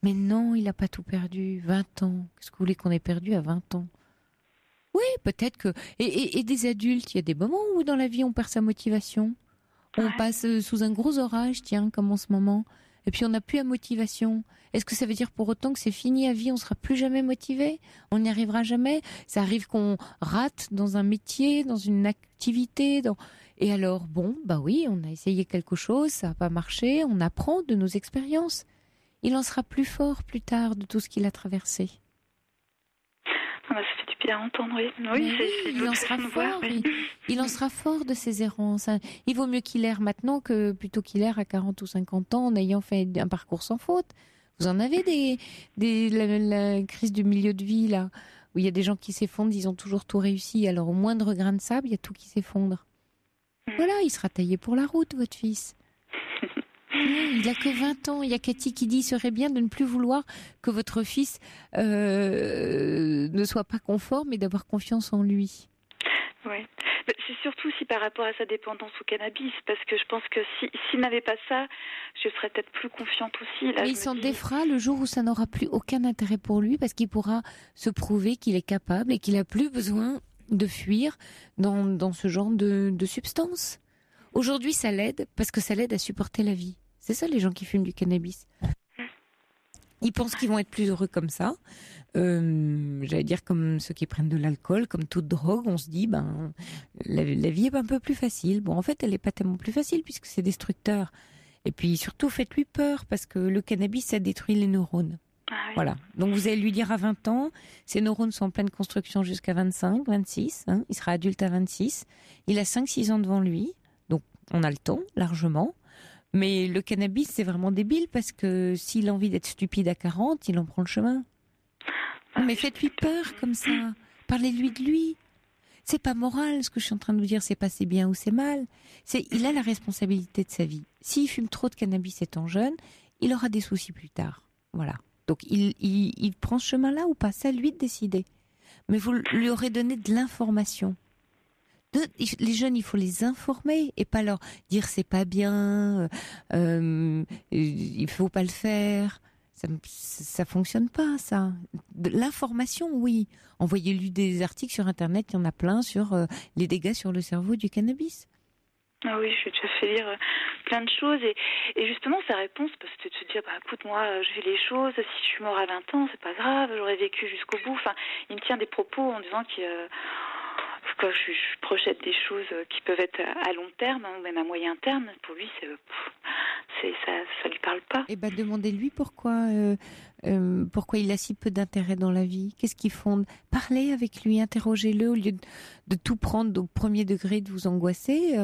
Mais non, il n'a pas tout perdu. 20 ans. Qu'est-ce que vous voulez qu'on ait perdu à 20 ans? Oui, peut-être que... Et des adultes, il y a des moments où dans la vie on perd sa motivation. On passe sous un gros orage, tiens, comme en ce moment. Et puis on n'a plus la motivation. Est-ce que ça veut dire pour autant que c'est fini à vie, on sera plus jamais motivé? On n'y arrivera jamais? Ça arrive qu'on rate dans un métier, dans une activité, Et alors, bon, bah oui, on a essayé quelque chose, ça n'a pas marché, on apprend de nos expériences. Il en sera plus fort plus tard de tout ce qu'il a traversé. Ça fait du bien à entendre, oui. Il en sera fort. Il en sera fort de ses errances. Il vaut mieux qu'il erre maintenant que plutôt qu'il erre à 40 ou 50 ans en ayant fait un parcours sans faute. Vous en avez la crise du milieu de vie, là, où il y a des gens qui s'effondrent, ils ont toujours tout réussi. Alors au moindre grain de sable, il y a tout qui s'effondre. Voilà, il sera taillé pour la route, votre fils. Il n'a que 20 ans. Il y a Cathy qui dit « serait bien de ne plus vouloir que votre fils ne soit pas conforme et d'avoir confiance en lui. » Oui. C'est surtout aussi par rapport à sa dépendance au cannabis, parce que je pense que s'il n'avait pas ça, je serais peut-être plus confiante aussi. Là, mais il s'en défera le jour où ça n'aura plus aucun intérêt pour lui, parce qu'il pourra se prouver qu'il est capable et qu'il n'a plus besoin de fuir dans ce genre de substance. Aujourd'hui, ça l'aide, parce que ça l'aide à supporter la vie. C'est ça, les gens qui fument du cannabis. Ils pensent qu'ils vont être plus heureux comme ça. J'allais dire comme ceux qui prennent de l'alcool, comme toute drogue, on se dit, la vie est un peu plus facile. Bon, en fait, elle n'est pas tellement plus facile puisque c'est destructeur. Et puis surtout, faites-lui peur parce que le cannabis, ça détruit les neurones. Ah oui. Voilà. Donc vous allez lui dire à 20 ans, ses neurones sont en pleine construction jusqu'à 25, 26. Il sera adulte à 26. Il a 5-6 ans devant lui. Donc on a le temps, largement. Mais le cannabis, c'est vraiment débile parce que s'il a envie d'être stupide à 40, il en prend le chemin. Mais faites-lui peur comme ça. Parlez-lui de lui. C'est pas moral ce que je suis en train de vous dire, c'est pas c'est bien ou c'est mal. Il a la responsabilité de sa vie. S'il fume trop de cannabis étant jeune, il aura des soucis plus tard. Voilà. Donc il prend ce chemin-là ou pas, c'est à lui de décider. Mais vous lui aurez donné de l'information. Les jeunes, il faut les informer et pas leur dire c'est pas bien, il faut pas le faire. Ça fonctionne pas, ça. De l'information, oui. Envoyez-lui des articles sur Internet, il y en a plein sur les dégâts sur le cerveau du cannabis. Ah oui, je lui ai déjà fait lire plein de choses et justement sa réponse, parce que tu te dis écoute, moi je vis les choses, si je suis mort à 20 ans, c'est pas grave, j'aurais vécu jusqu'au bout. Enfin, il me tient des propos en disant que je projette des choses qui peuvent être à long terme ou même à moyen terme. Pour lui, ça lui parle pas. Eh ben, demandez-lui pourquoi il a si peu d'intérêt dans la vie. Qu'est-ce qui fonde? Parlez avec lui, interrogez-le au lieu de tout prendre au premier degré, de vous angoisser.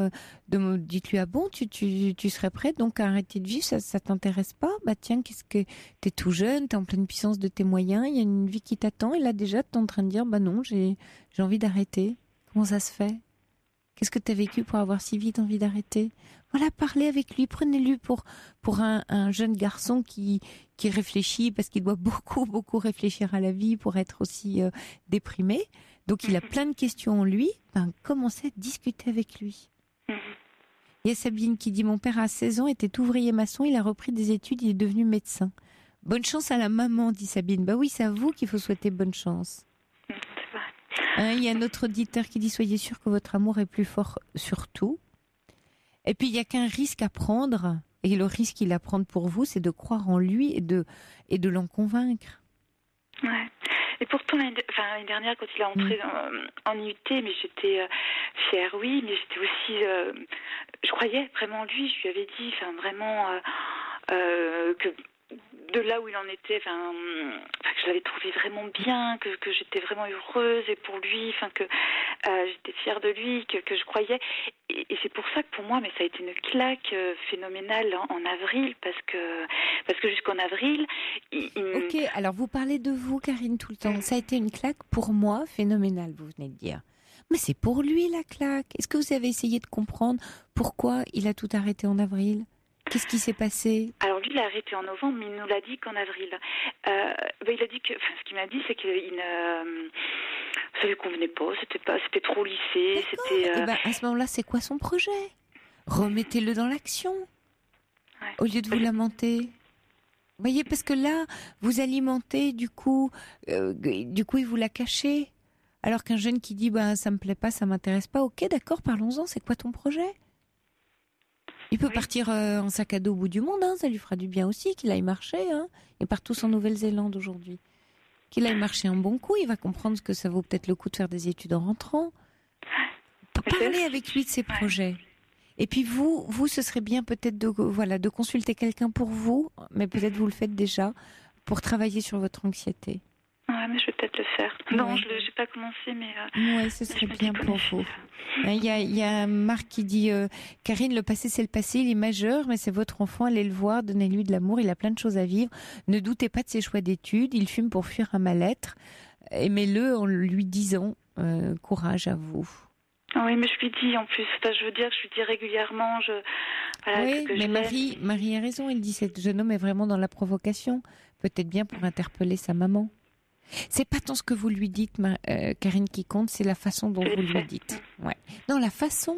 Dites-lui bon, tu serais prête donc à arrêter de vivre, ça t'intéresse pas? Bah tiens, t'es tout jeune, t'es en pleine puissance de tes moyens, il y a une vie qui t'attend et là déjà t'es en train de dire non, j'ai envie d'arrêter. Comment ça se fait? Qu'est-ce que tu as vécu pour avoir si vite envie d'arrêter? Voilà, parlez avec lui, prenez-lui pour un jeune garçon qui réfléchit, parce qu'il doit beaucoup, beaucoup réfléchir à la vie pour être aussi déprimé. Donc il a plein de questions en lui, commencez à discuter avec lui. Il y a Sabine qui dit « Mon père à 16 ans était ouvrier maçon, il a repris des études, il est devenu médecin. » Bonne chance à la maman, dit Sabine. Bah oui, c'est à vous qu'il faut souhaiter bonne chance. Il y a un autre auditeur qui dit « Soyez sûr que votre amour est plus fort sur tout. » Et puis il n'y a qu'un risque à prendre, et le risque qu'il a à prendre pour vous, c'est de croire en lui et de l'en convaincre. Ouais. Et pourtant, l'année dernière, quand il est entré en IUT, mais j'étais chez ROI, mais j'étais aussi... je croyais vraiment en lui, je lui avais dit vraiment que... de là où il en était, que je l'avais trouvé vraiment bien, que j'étais vraiment heureuse et pour lui, que j'étais fière de lui, que je croyais. Et c'est pour ça que pour moi, mais ça a été une claque phénoménale en avril, parce que jusqu'en avril, Ok, alors vous parlez de vous, Karine, tout le temps. Ça a été une claque pour moi phénoménale, vous venez de dire. Mais c'est pour lui la claque. Est-ce que vous avez essayé de comprendre pourquoi il a tout arrêté en avril ? Qu'est-ce qui s'est passé? Alors lui, il a arrêté en novembre, mais il nous l'a dit qu'en avril. Il a dit que, ce qu'il m'a dit, c'est qu'il ça lui convenait pas. C'était trop lycée. C'était. À ce moment-là, c'est quoi son projet? Remettez-le dans l'action, au lieu de vous lamenter. Vous voyez, parce que là, vous alimentez, du coup, il vous l'a caché. Alors qu'un jeune qui dit, ça me plaît pas, ça m'intéresse pas, ok, d'accord, parlons-en, c'est quoi ton projet ? Il peut partir en sac à dos au bout du monde, ça lui fera du bien aussi, qu'il aille marcher. Il part tous en Nouvelle-Zélande aujourd'hui. Qu'il aille marcher un bon coup, il va comprendre que ça vaut peut-être le coup de faire des études en rentrant. Parlez avec lui de ses projets. Et puis vous, ce serait bien peut-être de consulter quelqu'un pour vous, mais peut-être vous le faites déjà, pour travailler sur votre anxiété. Ouais, mais je vais peut-être le faire. Non, je n'ai pas commencé, mais... Oui, ce serait bien pour vous. Il y a Marc qui dit Karine, le passé c'est le passé, il est majeur, mais c'est votre enfant, allez le voir, donnez-lui de l'amour, il a plein de choses à vivre. Ne doutez pas de ses choix d'études, il fume pour fuir un mal-être. Aimez-le en lui disant courage à vous. Oui, mais je lui dis en plus, je veux dire, je lui dis régulièrement. Oui, mais Marie a raison, elle dit ce jeune homme est vraiment dans la provocation, peut-être bien pour interpeller sa maman. C'est pas tant ce que vous lui dites, Karine, qui compte, c'est la façon dont vous lui dites. Ouais. Non, la façon,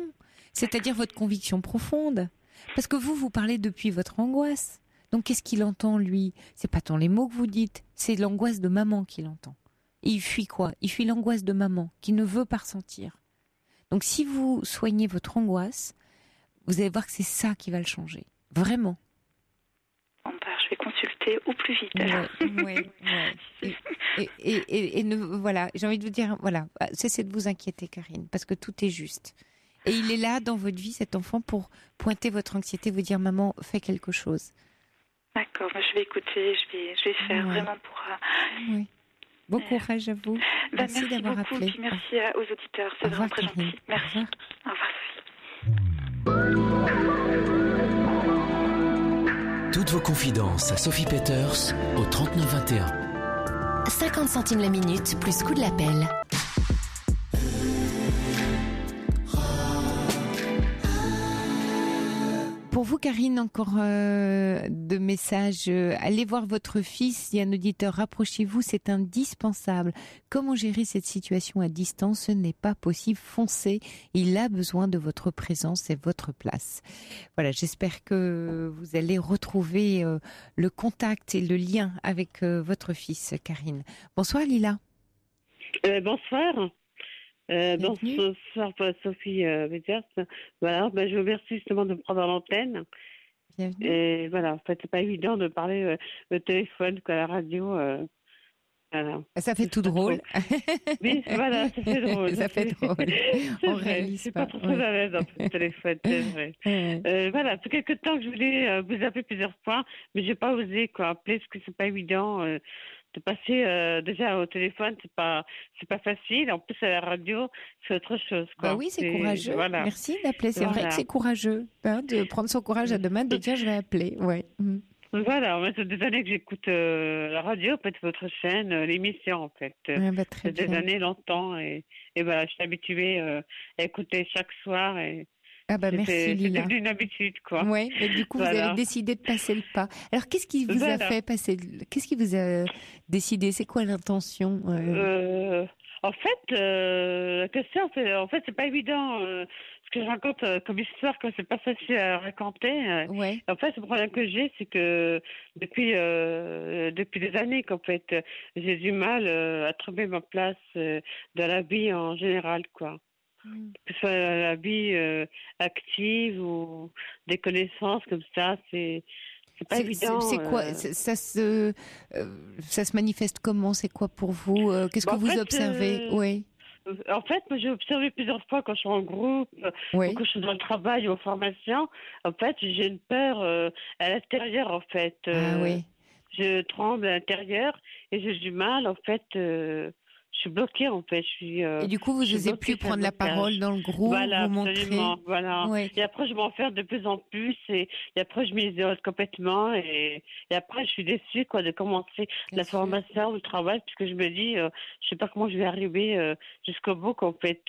c'est-à-dire votre conviction profonde. Parce que vous parlez depuis votre angoisse. Donc qu'est-ce qu'il entend, lui ? C'est pas tant les mots que vous dites, c'est l'angoisse de maman qu'il entend. Et il fuit quoi ? Il fuit l'angoisse de maman, qu'il ne veut pas ressentir. Donc si vous soignez votre angoisse, vous allez voir que c'est ça qui va le changer. Vraiment. Je vais consulter au plus vite. Ouais. Et voilà, j'ai envie de vous dire, cessez de vous inquiéter, Karine, parce que tout est juste. Et il est là dans votre vie, cet enfant, pour pointer votre anxiété, vous dire, maman, fais quelque chose. D'accord, je vais écouter, je vais faire vraiment pour... Oui. Bon courage à vous. Merci d'avoir beaucoup, appelé. Merci aux auditeurs, c'est vraiment très gentil. Merci. Au revoir. Toutes vos confidences à Sophie Peters au 39 21. 50 centimes la minute plus coût de l'appel. Pour vous, Karine, encore de messages. Allez voir votre fils. Il y a un auditeur. Rapprochez-vous, c'est indispensable. Comment gérer cette situation à distance ? Ce n'est pas possible. Foncez. Il a besoin de votre présence. C'est votre place. Voilà, j'espère que vous allez retrouver le contact et le lien avec votre fils, Karine. Bonsoir, Lila. Bonsoir. Bonsoir, Sophie Peters. Voilà, je vous remercie justement de me prendre à l'antenne. Bienvenue. Et voilà, en fait, c'est pas évident de parler au téléphone qu'à la radio. Voilà. Ça fait tout drôle. Oui, voilà, ça fait drôle. Ça fait drôle. On réalise je suis pas. pas trop à l'aise dans le téléphone, c'est vrai. Voilà, c'est quelque temps que je voulais vous appeler plusieurs fois, mais j'ai pas osé appeler parce que c'est pas évident. De passer déjà au téléphone, c'est pas facile. En plus à la radio, c'est autre chose. Oui, c'est courageux. Voilà. Merci d'appeler. C'est vrai que c'est courageux de prendre son courage à deux mains, de dire je vais appeler. Ouais. Voilà, ça fait des années que j'écoute la radio, en fait, votre chaîne, l'émission, en fait. Très des bien. années, longtemps, et voilà, je suis habituée à écouter chaque soir et. Merci, Lila. C'est devenu une habitude, Oui, mais du coup, vous avez décidé de passer le pas. Alors, qu'est-ce qui vous a fait passer Qu'est-ce qui vous a décidé ? C'est quoi l'intention En fait, la question, en fait, c'est pas évident. Ce que je raconte comme histoire, c'est pas facile à raconter. Ouais. En fait, le problème que j'ai, c'est que depuis des années qu'en fait, j'ai du mal à trouver ma place dans la vie en général, que ce soit la vie active ou des connaissances comme ça, c'est pas évident. C'est quoi ça se manifeste comment ? C'est quoi pour vous ? Qu'est-ce que vous observez ? Oui. En fait, moi, j'ai observé plusieurs fois quand je suis en groupe, ou quand je suis dans le travail ou en formation. En fait, j'ai une peur à l'intérieur, en fait. Je tremble à l'intérieur et j'ai du mal, en fait. Je suis bloquée, en fait. Et du coup, vous n'osez plus prendre la parole dans le groupe, voilà, vous absolument, montrer. Voilà. Ouais. Et après, je m'enferme de plus en plus. Et après, je m'isole complètement. Et après, je suis déçue de commencer la formation ou le travail, puisque je me dis, je sais pas comment je vais arriver jusqu'au bout, qu'en fait.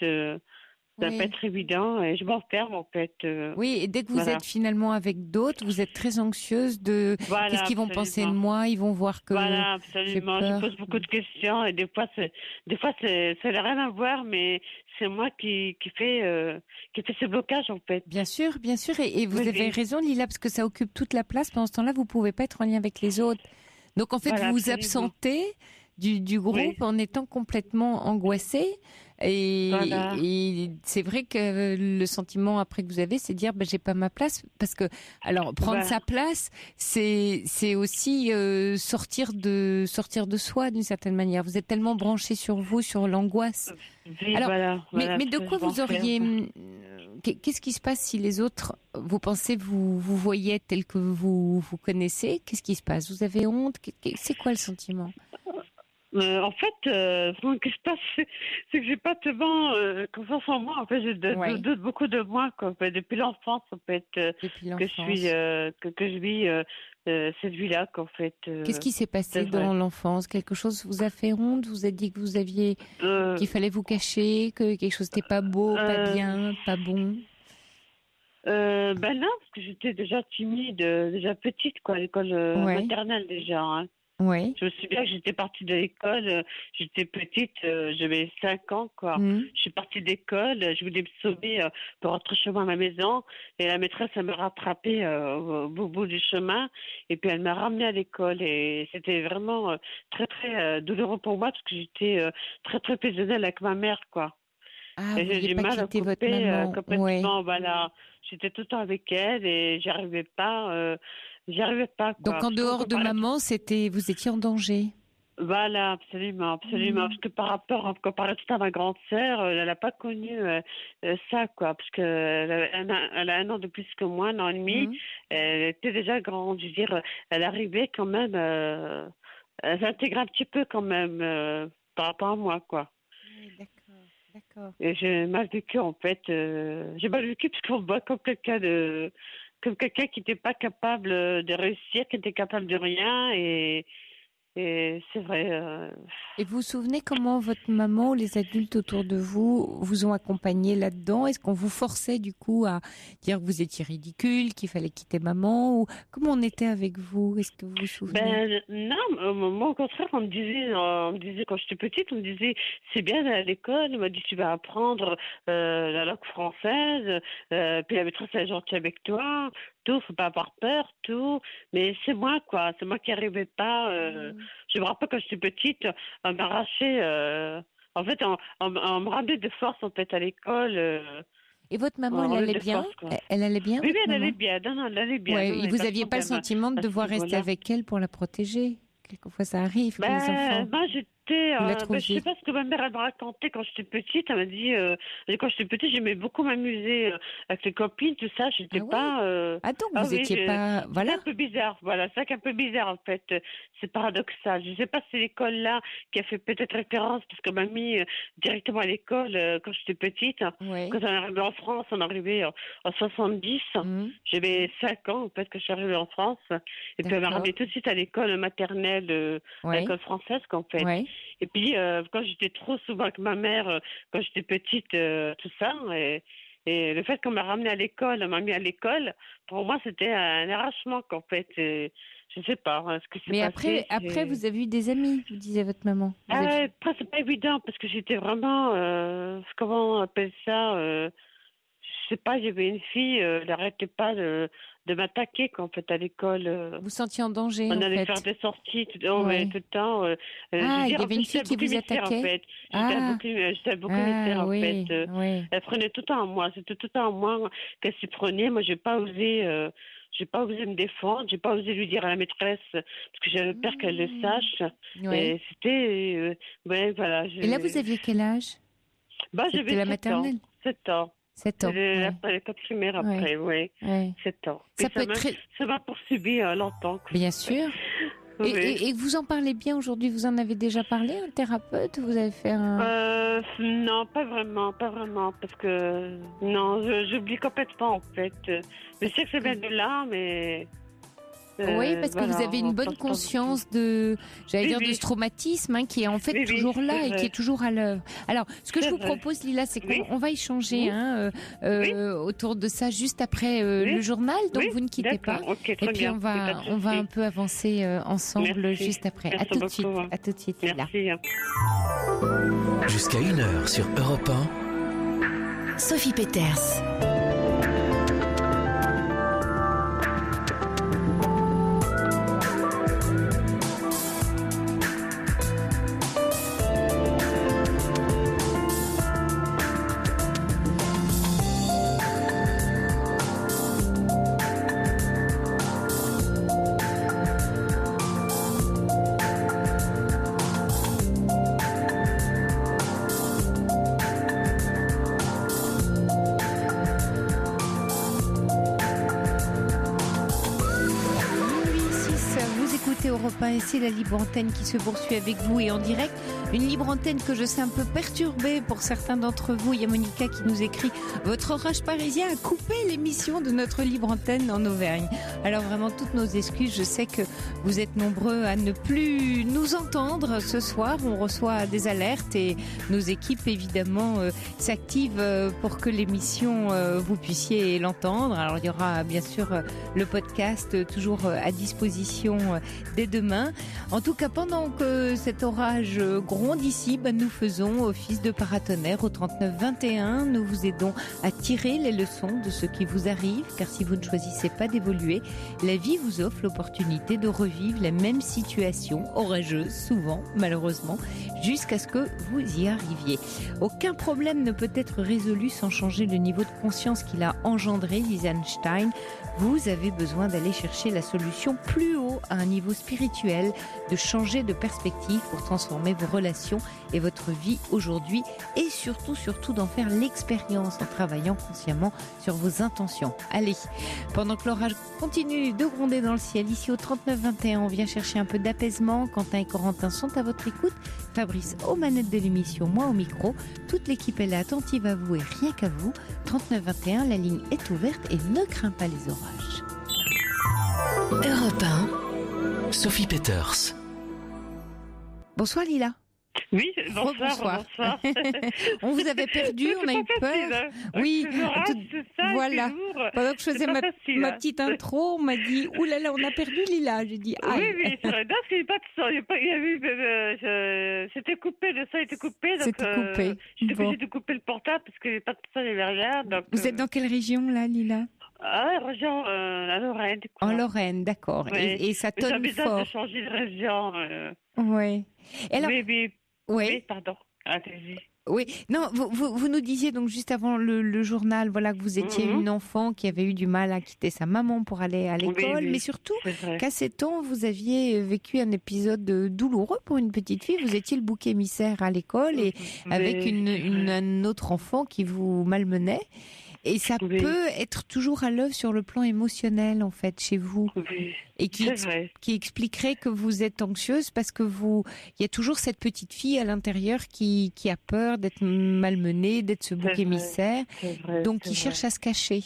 Ça va pas être évident et je m'enferme en fait. Oui, et dès que vous êtes finalement avec d'autres, vous êtes très anxieuse de qu'est-ce qu'ils vont penser de moi, ils vont voir que absolument. Je pose beaucoup de questions et des fois, ça n'a rien à voir, mais c'est moi qui fait ce blocage en fait. Bien sûr, et vous avez raison, Lila, parce que ça occupe toute la place. Pendant ce temps-là, vous pouvez pas être en lien avec les autres. Donc en fait, vous vous absentez du groupe en étant complètement angoissé. Et c'est vrai que le sentiment après que vous avez, c'est de dire j'ai pas ma place, parce que alors prendre sa place, c'est aussi sortir de soi d'une certaine manière. Vous êtes tellement branché sur vous, sur l'angoisse. Alors, mais de quoi vous auriez qu'est-ce qui se passe si les autres, vous pensez, vous voyez tel que vous connaissez? Qu'est-ce qui se passe? Vous avez honte? C'est quoi le sentiment? En fait, ce qui se passe, c'est que j'ai pas tellement confiance en moi. En fait, je doute beaucoup de moi, quoi. En fait, depuis l'enfance, en fait, que je vis cette vie-là, qu'en fait. Qu'est-ce qui s'est passé dans l'enfance? Quelque chose vous a fait honte? Vous a dit que vous aviez qu'il fallait vous cacher, que quelque chose n'était pas beau, pas bien, pas bon? Non, parce que j'étais déjà timide, déjà petite, quoi, à l'école maternelle déjà. Hein. Oui. Je me souviens que j'étais partie de l'école, j'étais petite, j'avais 5 ans, quoi. Je suis partie d'école, je voulais me sauver pour rentrer chez moi à ma maison, et la maîtresse, elle m'a rattrapée au bout du chemin, et puis elle m'a ramenée à l'école, et c'était vraiment très, très douloureux pour moi, parce que j'étais très, très fusionnelle avec ma mère, quoi. Ah, et j'ai du mal à couper complètement, voilà. J'étais tout le temps avec elle, et j'y arrivais pas, quoi. Donc en dehors de maman, vous étiez en danger. Voilà, absolument. Parce que par rapport, comparé tout à ma grande sœur, elle n'a pas connu ça, quoi. Parce que elle a 1 an de plus que moi, 1 an et demi. Elle était déjà grande. Je veux dire, elle arrivait quand même, elle s'intégrait un petit peu quand même par rapport à moi, quoi. Oui, d'accord. Et j'ai mal vécu, en fait. J'ai mal vécu parce qu'on me voit comme quelqu'un qui n'était pas capable de réussir, qui n'était capable de rien, et c'est vrai. Et vous vous souvenez comment votre maman ou les adultes autour de vous ont accompagné là-dedans? Est-ce qu'on vous forçait du coup à dire que vous étiez ridicule, qu'il fallait quitter maman, ou comment on était avec vous? Est-ce que vous vous souvenez? Non, moi au contraire, on me disait quand j'étais petite, on me disait c'est bien d'aller à l'école, on m'a dit tu vas apprendre la langue française, puis la maîtresse elle est gentille avec toi, tout, faut pas avoir peur, tout, mais c'est moi qui n'arrivais pas. Je me rappelle quand j'étais petite, on m'arrachait, en fait, on me ramenait de force en fait à l'école. Et votre maman, elle allait bien? Elle allait bien? Oui, elle allait bien. Non, elle allait bien. Ouais, et vous n'aviez pas le sentiment de devoir rester avec elle pour la protéger? Quelquefois, ça arrive, les enfants. Je sais pas ce que ma mère elle me racontait quand j'étais petite. Elle m'a dit, quand j'étais petite, j'aimais beaucoup m'amuser avec les copines, tout ça. J'étais pas. Donc vous étiez pas. Voilà. C'est un peu bizarre. Voilà, c'est un peu bizarre en fait. C'est paradoxal. Je sais pas si c'est l'école là qui a fait peut-être référence parce qu'on m'a mis directement à l'école quand j'étais petite. Oui. Quand on est arrivé en France, on est arrivé en 70. J'avais 5 ans en fait que je suis arrivée en France. Et puis elle m'a ramenée tout de suite à l'école maternelle, à l'école française qu'en fait. Oui. Et puis, quand j'étais trop souvent avec ma mère, quand j'étais petite, tout ça, et le fait qu'on m'a ramenée à l'école, on m'a mis à l'école, pour moi, c'était un arrachement, qu'en fait. Je sais pas ce que c'est passé. Mais après, vous avez eu des amis, vous disait votre maman. Après, c'est pas évident, parce que j'étais vraiment, comment on appelle ça, je sais pas, j'avais une fille, elle n'arrêtait pas de m'attaquer en fait à l'école. Vous sentiez en danger? On allait faire des sorties tout le temps. Il y avait une fille qui vous attaquait. En fait. J'étais beaucoup mystère en fait. Elle prenait tout le temps en moi. C'était tout le temps en moi qu'elle s'y prenait. Moi, j'ai pas osé me défendre. J'ai pas osé lui dire à la maîtresse parce que j'avais peur qu'elle le sache. Et c'était, voilà. Et là, vous aviez quel âge? J'avais la maternelle. 7 ans. 7 ans. L'école primaire après, oui. 7 ans. Ça m'a poursuivi longtemps. Bien sûr. Oui. Et vous en parlez bien aujourd'hui? Vous en avez déjà parlé à un thérapeute? Vous avez fait un... Non, pas vraiment, parce que non, j'oublie complètement en fait. Je sais que ça vient de là, mais Oui, parce que vous avez une bonne conscience de ce traumatisme qui est en fait toujours là et qui est toujours à l'œuvre. Alors, ce que je vous propose, Lila, c'est qu'on va échanger autour de ça juste après le journal, donc vous ne quittez pas. Et puis on va un peu avancer ensemble juste après. À tout de suite. À tout de suite, Lila. Jusqu'à 1h sur Europe 1. Sophie Peeters. Et c'est la libre antenne qui se poursuit avec vous et en direct. Une libre antenne que je sais un peu perturbée pour certains d'entre vous. Il y a Monica qui nous écrit « Votre orage parisien a coupé l'émission de notre libre antenne en Auvergne ». Alors vraiment, toutes nos excuses. Je sais que vous êtes nombreux à ne plus nous entendre ce soir. On reçoit des alertes et nos équipes, évidemment, s'activent pour que l'émission, vous puissiez l'entendre. Alors, il y aura bien sûr le podcast toujours à disposition dès demain. En tout cas, pendant que cet orage gronde ici, nous faisons office de paratonnerre au 3921. Nous vous aidons à tirer les leçons de ce qui vous arrive, car si vous ne choisissez pas d'évoluer, la vie vous offre l'opportunité de revivre la même situation, orageuse souvent, malheureusement, jusqu'à ce que vous y arriviez. Aucun problème ne peut être résolu sans changer le niveau de conscience qu'il a engendré, dit Einstein. Vous avez besoin d'aller chercher la solution plus haut, à un niveau spirituel, de changer de perspective pour transformer vos relations et votre vie aujourd'hui et surtout d'en faire l'expérience en travaillant consciemment sur vos intentions. Allez, pendant que l'orage continue de gronder dans le ciel, ici au 3921, on vient chercher un peu d'apaisement. Quentin et Corentin sont à votre écoute. Fabrice aux manettes de l'émission, moi au micro. Toute l'équipe est là, attentive à vous et rien qu'à vous. 3921, la ligne est ouverte et ne crains pas les orages. Europe 1. Sophie Peeters. Bonsoir Lila. Oui, bonsoir. On vous avait perdu, on a eu peur. Oui, voilà. Pendant que je faisais ma petite intro, on m'a dit « Ouh là là, on a perdu Lila ». J'ai dit « Aïe ». Oui, c'est vrai. Non, c'est pas de son. C'était coupé, le son était coupé. C'était coupé. J'étais obligée de couper le portable parce qu'il n'y avait pas de son, il n'y avait rien. Donc, vous êtes dans quelle région là, Lila ? Région, la Lorraine. Quoi. En Lorraine, d'accord. Oui. Et ça tonne fort. De changer de région. Oui. Alors, oui, pardon. Allez-y. Oui, non, vous nous disiez donc juste avant le journal, voilà, que vous étiez une enfant qui avait eu du mal à quitter sa maman pour aller à l'école, mais surtout qu'à 7 ans, vous aviez vécu un épisode douloureux pour une petite fille. Vous étiez le bouc émissaire à l'école et avec un autre enfant qui vous malmenait. Et ça peut être toujours à l'œuvre sur le plan émotionnel, en fait, chez vous. Oui, et qui expliquerait que vous êtes anxieuse parce que il y a toujours cette petite fille à l'intérieur qui a peur d'être malmenée, d'être ce bouc émissaire, donc qui cherche à se cacher.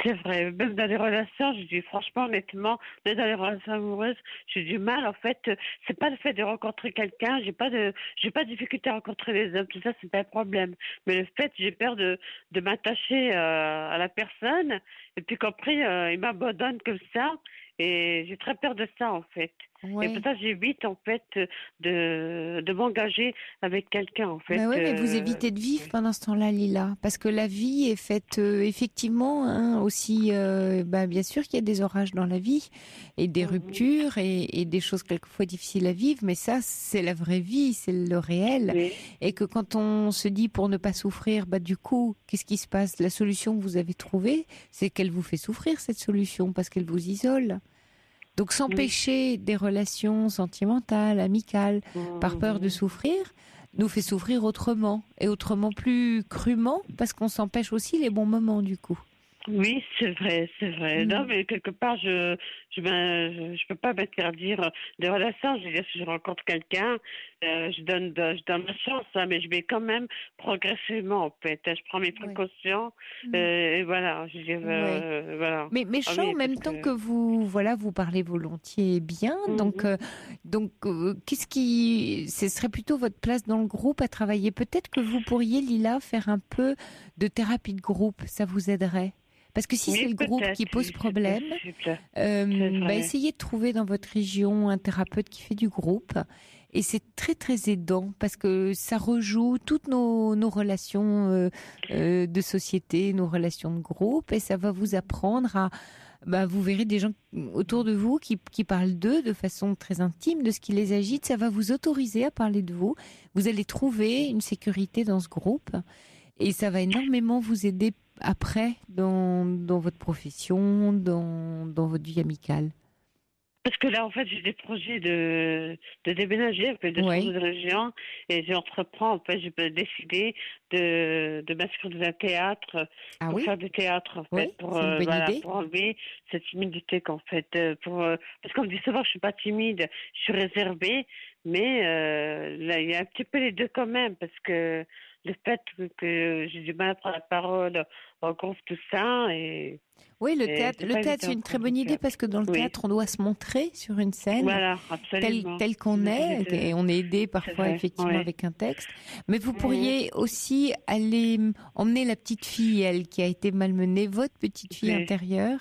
C'est vrai, même dans les relations, je dis franchement, honnêtement, même dans les relations amoureuses, j'ai du mal, en fait, c'est pas le fait de rencontrer quelqu'un, j'ai pas de difficulté à rencontrer les hommes, tout ça, c'est pas un problème. Mais le fait, j'ai peur de m'attacher à la personne, et puis qu'après, il m'abandonne comme ça, et j'ai très peur de ça, en fait. Ouais. Et pour ça, j'évite, en fait, de m'engager avec quelqu'un, en fait. Bah oui, mais vous évitez de vivre pendant ce temps-là, Lila. Parce que la vie est faite, effectivement, aussi, bien sûr qu'il y a des orages dans la vie, et des ruptures, et des choses quelquefois difficiles à vivre, mais ça, c'est la vraie vie, c'est le réel. Oui. Et que quand on se dit pour ne pas souffrir, du coup, qu'est-ce qui se passe? La solution que vous avez trouvée, c'est qu'elle vous fait souffrir, cette solution, parce qu'elle vous isole. Donc s'empêcher des relations sentimentales, amicales, par peur de souffrir, nous fait souffrir autrement, et autrement plus crûment, parce qu'on s'empêche aussi les bons moments du coup. Oui, c'est vrai. Non, mais quelque part, je peux pas m'interdire des relations. Je veux dire, si je rencontre quelqu'un, je donne ma chance, hein, mais je vais quand même progressivement, en fait. Je prends mes précautions, et voilà. Voilà. Mais je sens en même temps que vous parlez volontiers bien, donc qu'est-ce qui, ce serait plutôt votre place dans le groupe à travailler. Peut-être que vous pourriez, Lila, faire un peu de thérapie de groupe, ça vous aiderait. Parce que si c'est le groupe qui pose problème, essayez de trouver dans votre région un thérapeute qui fait du groupe. Et c'est très très aidant parce que ça rejoue toutes nos relations de société, nos relations de groupe, et ça va vous apprendre à... vous verrez des gens autour de vous qui parlent d'eux de façon très intime, de ce qui les agite. Ça va vous autoriser à parler de vous. Vous allez trouver une sécurité dans ce groupe et ça va énormément vous aider après dans votre profession, dans votre vie amicale. Parce que là, en fait, j'ai des projets de déménager un peu de changer de région et j'entreprends, en fait, je peux décider de m'inscrire dans un théâtre pour faire du théâtre, en fait, pour enlever cette timidité qu'en fait, parce qu'on me dit souvent que je suis pas timide, je suis réservée, mais là, il y a un petit peu les deux quand même, parce que le fait que j'ai du mal à prendre la parole en groupe, tout ça, et... Oui, le théâtre, c'est une très bonne idée parce que dans le théâtre, on doit se montrer sur une scène tel qu'on est, et on est aidé parfois effectivement avec un texte. Mais vous pourriez aussi aller emmener la petite fille, elle, qui a été malmenée, votre petite fille intérieure,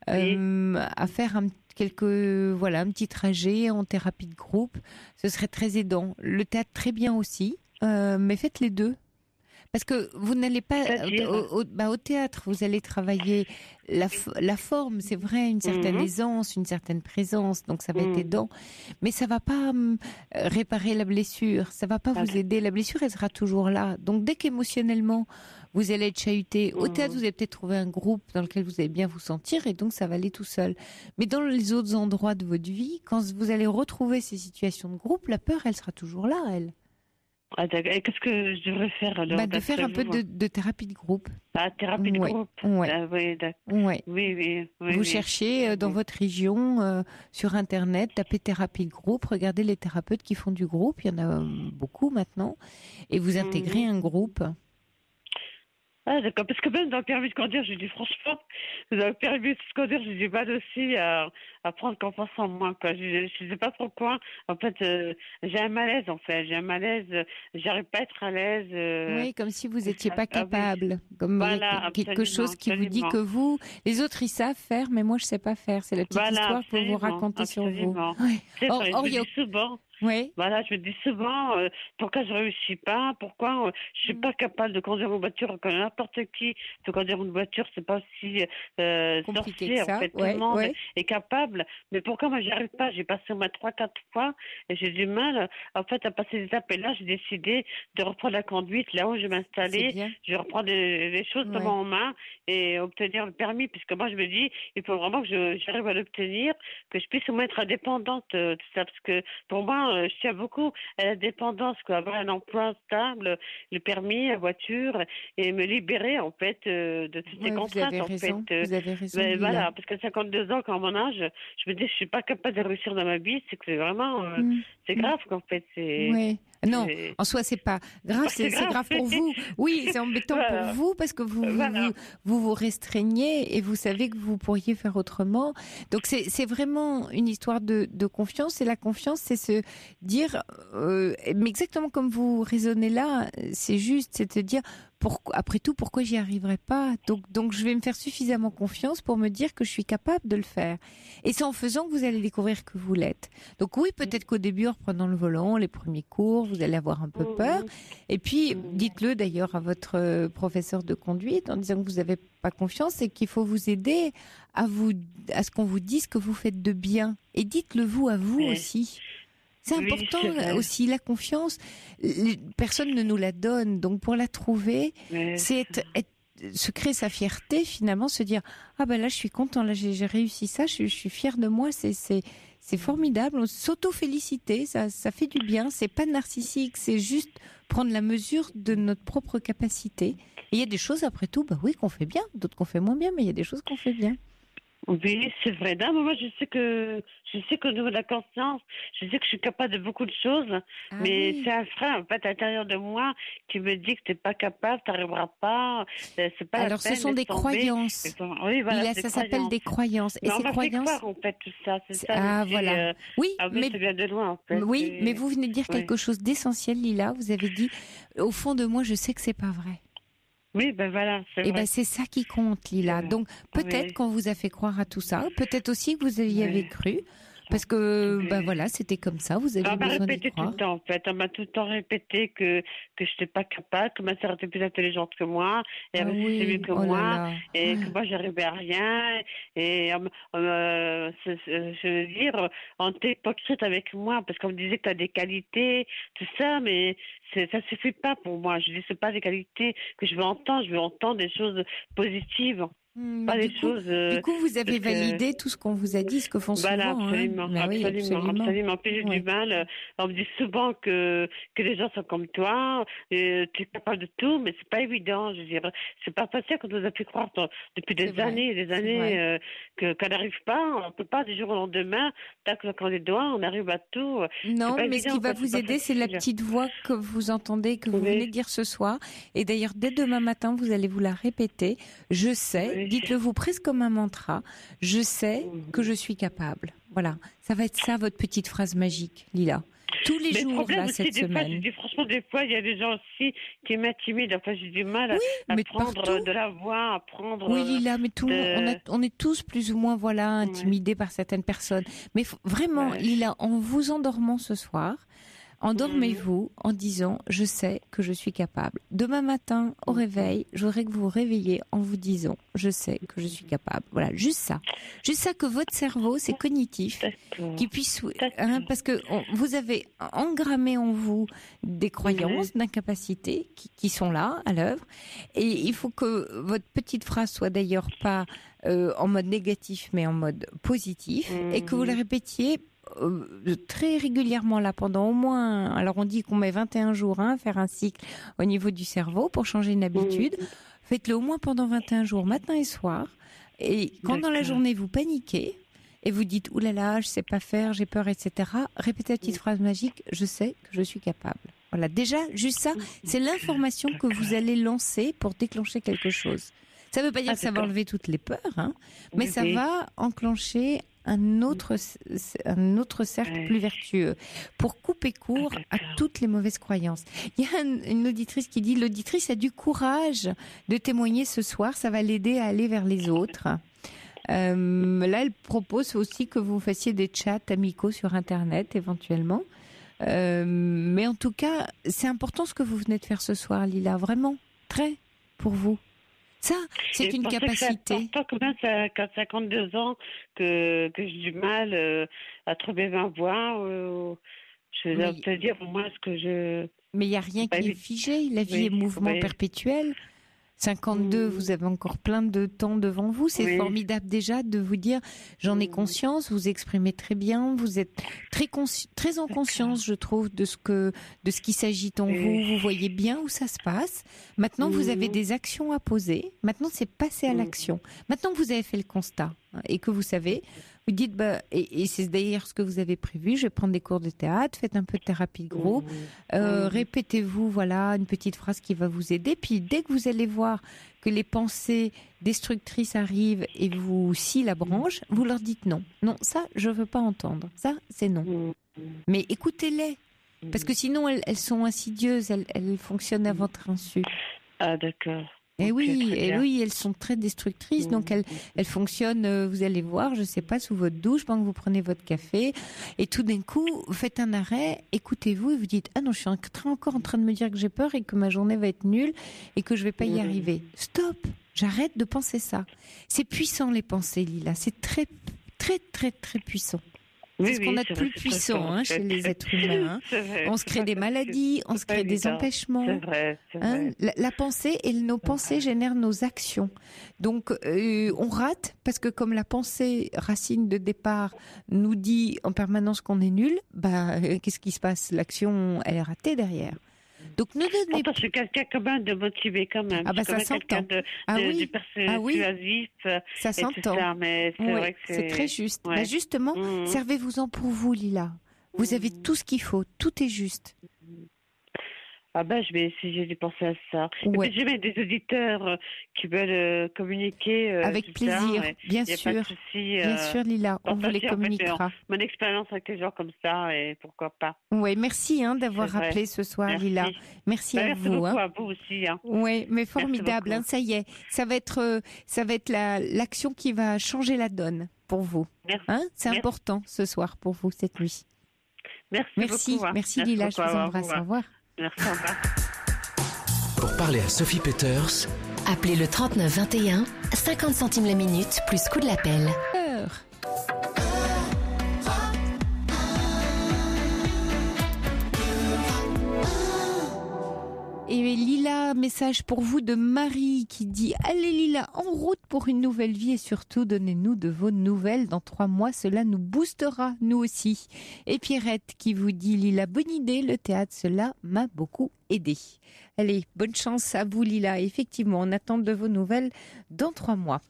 à faire un petit trajet en thérapie de groupe. Ce serait très aidant. Le théâtre, très bien aussi, mais faites les deux. Parce que vous n'allez pas au théâtre, vous allez travailler la forme, c'est vrai, une certaine aisance, une certaine présence, donc ça va être aidant, mais ça va pas réparer la blessure, ça va pas vous aider. La blessure, elle sera toujours là. Donc dès qu'émotionnellement vous allez être chahuté, au théâtre, vous allez peut-être trouver un groupe dans lequel vous allez bien vous sentir, et donc ça va aller tout seul. Mais dans les autres endroits de votre vie, quand vous allez retrouver ces situations de groupe, la peur, elle sera toujours là, elle. Ah, d'accord. Et qu'est-ce que je devrais faire alors? De faire un peu de thérapie de groupe. Ah, thérapie de groupe. Oui. Ah, oui, d'accord. Oui. Vous cherchez dans votre région sur Internet, tapez thérapie de groupe, regardez les thérapeutes qui font du groupe, il y en a beaucoup maintenant, et vous intégrez un groupe. Ah, d'accord. Parce que même dans le permis de conduire, j'ai dit franchement, dans le permis de conduire, j'ai du mal aussi à prendre confiance en moi, quoi. Je sais pas pourquoi. En fait, j'ai un malaise, en fait. J'ai un malaise. J'arrive pas à être à l'aise. Oui, comme si vous étiez pas capable. Comme quelque chose qui vous dit que vous, les autres, ils savent faire, mais moi, je sais pas faire. C'est la petite histoire que vous racontez sur vous. Ouais. C'est vrai, je le dis souvent. Oui. Voilà, je me dis souvent pourquoi je réussis pas, pourquoi je suis pas capable de conduire une voiture comme n'importe qui. De conduire une voiture, c'est pas aussi compliqué sorcier. que ça. En fait, tout le monde est capable. Mais pourquoi moi j'y arrive pas? J'ai passé au moins 3-4 fois et j'ai du mal en fait à passer les étapes. Et là, j'ai décidé de reprendre la conduite là où je vais m'installer. Je vais reprendre les choses en main et obtenir le permis, puisque moi je me dis il faut vraiment que j'arrive à l'obtenir, que je puisse au moins être indépendante de ça, parce que pour moi je tiens beaucoup à la dépendance, quoi, avoir un emploi stable, le permis, la voiture, et me libérer en fait de toutes ces contraintes. Vous avez raison. Voilà, parce que 52 ans, quand mon âge, je me dis je suis pas capable de réussir dans ma vie, c'est que c'est vraiment c'est grave qu'en fait c'est. Non, en soi c'est pas grave, c'est grave pour vous. Oui, c'est embêtant pour vous parce que vous restreignez et vous savez que vous pourriez faire autrement. Donc c'est vraiment une histoire de confiance, et la confiance, c'est se dire mais exactement comme vous raisonnez là, c'est juste, c'est de dire après tout, pourquoi j'y arriverai pas? Donc je vais me faire suffisamment confiance pour me dire que je suis capable de le faire. Et c'est en faisant que vous allez découvrir que vous l'êtes. Donc oui, peut-être qu'au début, en reprenant le volant, les premiers cours, vous allez avoir un peu peur. Et puis, dites-le d'ailleurs à votre professeur de conduite en disant que vous n'avez pas confiance et qu'il faut vous aider à ce qu'on vous dise que vous faites de bien. Et dites-le vous à vous aussi. C'est important aussi, la confiance. Personne ne nous la donne. Donc, pour la trouver, c'est se créer sa fierté, finalement, se dire « Ah ben là, je suis content, là, j'ai réussi ça, je suis fière de moi, c'est formidable. » S'auto-féliciter, ça fait du bien. C'est pas narcissique, c'est juste prendre la mesure de notre propre capacité. Et il y a des choses, après tout, qu'on fait bien, d'autres qu'on fait moins bien, mais il y a des choses qu'on fait bien. Oui, c'est vrai. Non, mais moi, je sais qu'au niveau de la conscience, je sais que je suis capable de beaucoup de choses, mais oui. c'est un frein, en fait, à l'intérieur de moi qui me dit que t'es pas capable, t'arriveras pas, c'est pas la Alors, ce peine, sont laisse des tomber. croyances. Oui, voilà, c'est des Ça s'appelle croyances. des croyances. Et Mais on ces m'a fait croyances, croire, en fait, tout ça, c'est ça ah aussi. voilà. Oui, Ah oui, mais ça vient de loin, en fait. oui, mais vous venez de dire Oui. quelque chose d'essentiel, Lila. Vous avez dit, au fond de moi, je sais que c'est pas vrai. Oui, ben voilà, c'est Et vrai. ben c'est ça qui compte, Lila. vrai. Donc peut-être Oui. qu'on vous a fait croire à tout ça, peut-être aussi que vous y avez Oui. cru, parce que ben Oui. voilà, c'était comme ça. Vous aviez On m'a besoin d'y répété tout le croire. temps, en fait. On m'a tout le temps répété que je n'étais pas capable, que ma sœur était plus intelligente que moi, et Ah réussissait mieux oui, que oh là moi, là. et que moi, j'arrivais à rien. Et je veux dire, on était hypocrite avec moi, parce qu'on me disait que tu as des qualités, tout ça, mais ça suffit pas pour moi. Je dis, c'est pas des qualités que je veux entendre des choses positives, Mais pas des choses, du coup, vous avez parce que validé tout ce qu'on vous a dit, ce que font voilà, souvent, hein. absolument, Ah oui, absolument, absolument. absolument. Puis j'ai du Ouais. mal. On me dit souvent que les gens sont comme toi, et tu es capable de tout, mais c'est pas évident. Je veux dire, c'est pas facile quand on nous a pu croire depuis C'est des vrai, années et des c'est vrai. années qu'on n'arrive pas. On peut pas du jour au lendemain, tac, claquant les doigts, on arrive à tout. C'est Non, pas mais ce évident, qui va quoi, c'est vous pas aider, c'est la facile. petite voix que vous entendez, que vous Oui, venez de dire ce soir. Et d'ailleurs, dès demain matin, vous allez vous la répéter. Je sais, oui. dites-le vous presque comme un mantra. Je sais que je suis capable. Voilà, ça va être ça votre petite phrase magique, Lila. Tous les Mais le jours, problème là, aussi, cette des fois, je semaine. dis franchement, des fois, il y a des gens aussi qui m'intimident. Enfin, j'ai du mal Oui, à mais prendre partout. de la voix, à prendre Oui, Lila, mais tout le monde, de... on est tous plus ou moins, voilà, Ouais. intimidés par certaines personnes. Mais vraiment, Ouais. Lila, en vous endormant ce soir, endormez-vous en disant « Je sais que je suis capable ». Demain matin, au réveil, je voudrais que vous vous réveillez en vous disant « Je sais que je suis capable ». Voilà, juste ça. Juste ça, que votre cerveau, c'est cognitif, D'accord. qu'il puisse... D'accord. parce que vous avez engrammé en vous des croyances d'incapacité qui sont là, à l'œuvre. Et il faut que votre petite phrase soit d'ailleurs pas en mode négatif, mais en mode positif. Et que vous la répétiez très régulièrement là pendant au moins, alors on dit qu'on met 21 jours à faire un cycle au niveau du cerveau pour changer une habitude. Faites-le au moins pendant 21 jours, matin et soir. Et quand dans la journée vous paniquez et vous dites oulala, je sais pas faire, j'ai peur, etc. Répétez la petite phrase magique, je sais que je suis capable. Voilà, déjà juste ça, c'est l'information que vous allez lancer pour déclencher quelque chose. Ça ne veut pas dire que ça va enlever toutes les peurs, hein, mais ça va enclencher un autre cercle plus vertueux pour couper court à toutes les mauvaises croyances. Il y a une auditrice qui dit, l'auditrice a du courage de témoigner ce soir, ça va l'aider à aller vers les autres. Là, elle propose aussi que vous fassiez des chats amicaux sur Internet éventuellement. Mais en tout cas, c'est important ce que vous venez de faire ce soir, Lila, vraiment, très pour vous. Ça, c'est une capacité. C'est important quand même, ça, quand 52 ans, que j'ai du mal à trouver ma voix. Je vais te dire, pour moi, ce que je... Mais il n'y a rien qui est figé. La vie est mouvement perpétuel. 52, vous avez encore plein de temps devant vous. C'est formidable déjà de vous dire, j'en ai conscience, vous exprimez très bien, vous êtes très en conscience, je trouve, de ce qui s'agite en vous. Vous voyez bien où ça se passe. Maintenant, vous avez des actions à poser. Maintenant, c'est passer à l'action. Maintenant que vous avez fait le constat et que vous savez, vous dites, et c'est d'ailleurs ce que vous avez prévu, je vais prendre des cours de théâtre, faites un peu de thérapie de groupe, répétez-vous, voilà, une petite phrase qui va vous aider. Puis dès que vous allez voir que les pensées destructrices arrivent et vous scient la branche, vous leur dites non. Non, ça, je veux pas entendre. Ça, c'est non. Mais écoutez-les, parce que sinon, elles sont insidieuses, elles fonctionnent à votre insu. Ah, d'accord. Et oui, elles sont très destructrices, donc elles fonctionnent, vous allez voir, je sais pas, sous votre douche, pendant que vous prenez votre café, et tout d'un coup, vous faites un arrêt, écoutez-vous, et vous dites, ah non, je suis encore en train de me dire que j'ai peur et que ma journée va être nulle et que je vais pas y arriver. Stop, j'arrête de penser ça. C'est puissant, les pensées, Lila, c'est très, très, très, très puissant. C'est ce qu'on a de plus puissant chez les êtres humains. On se crée des maladies, on se crée des empêchements. C'est vrai. La pensée et nos pensées génèrent nos actions. Donc, on rate parce que comme la pensée racine de départ nous dit en permanence qu'on est nul, qu'est-ce qui se passe ? L'action, elle est ratée derrière. Donc ne donnez Pourtant, je suis quelqu'un quand même de motivé quand même. Ah bah ça je suis quand même s'entend. quelqu'un de persuasif. Ça et tout s'entend. ça, mais c'est vrai que c'est très juste. Ouais. Bah justement, servez-vous-en pour vous, Lila. Vous avez tout ce qu'il faut, tout est juste. Ah ben, je vais essayer de penser à ça. Ouais. Et puis, j'ai même des auditeurs qui veulent communiquer. Avec tout plaisir, ça, bien y a sûr. pas de souci, Bien sûr, Lila, on vous les communiquera. Mon expérience avec les gens comme ça, et pourquoi pas. Oui, merci d'avoir C'est vrai. rappelé ce soir, Merci. Lila. Merci à Merci vous. beaucoup à vous aussi. Oui, mais formidable, beaucoup. ça y est. Ça va être l'action qui va changer la donne pour vous. Merci. C'est important ce soir pour vous, cette nuit. Merci beaucoup. Merci Lila, je vous embrasse. Au revoir. Merci, au revoir. Pour parler à Sophie Peeters, Appelez le 39 21, 50 centimes la minute, plus coût de l'appel. Et Lila, message pour vous de Marie qui dit « Allez Lila, en route pour une nouvelle vie et surtout donnez-nous de vos nouvelles. Dans 3 mois, cela nous boostera, nous aussi. » Et Pierrette qui vous dit « Lila, bonne idée, le théâtre, cela m'a beaucoup aidé. » Allez, bonne chance à vous Lila. Effectivement, on attend de vos nouvelles dans 3 mois.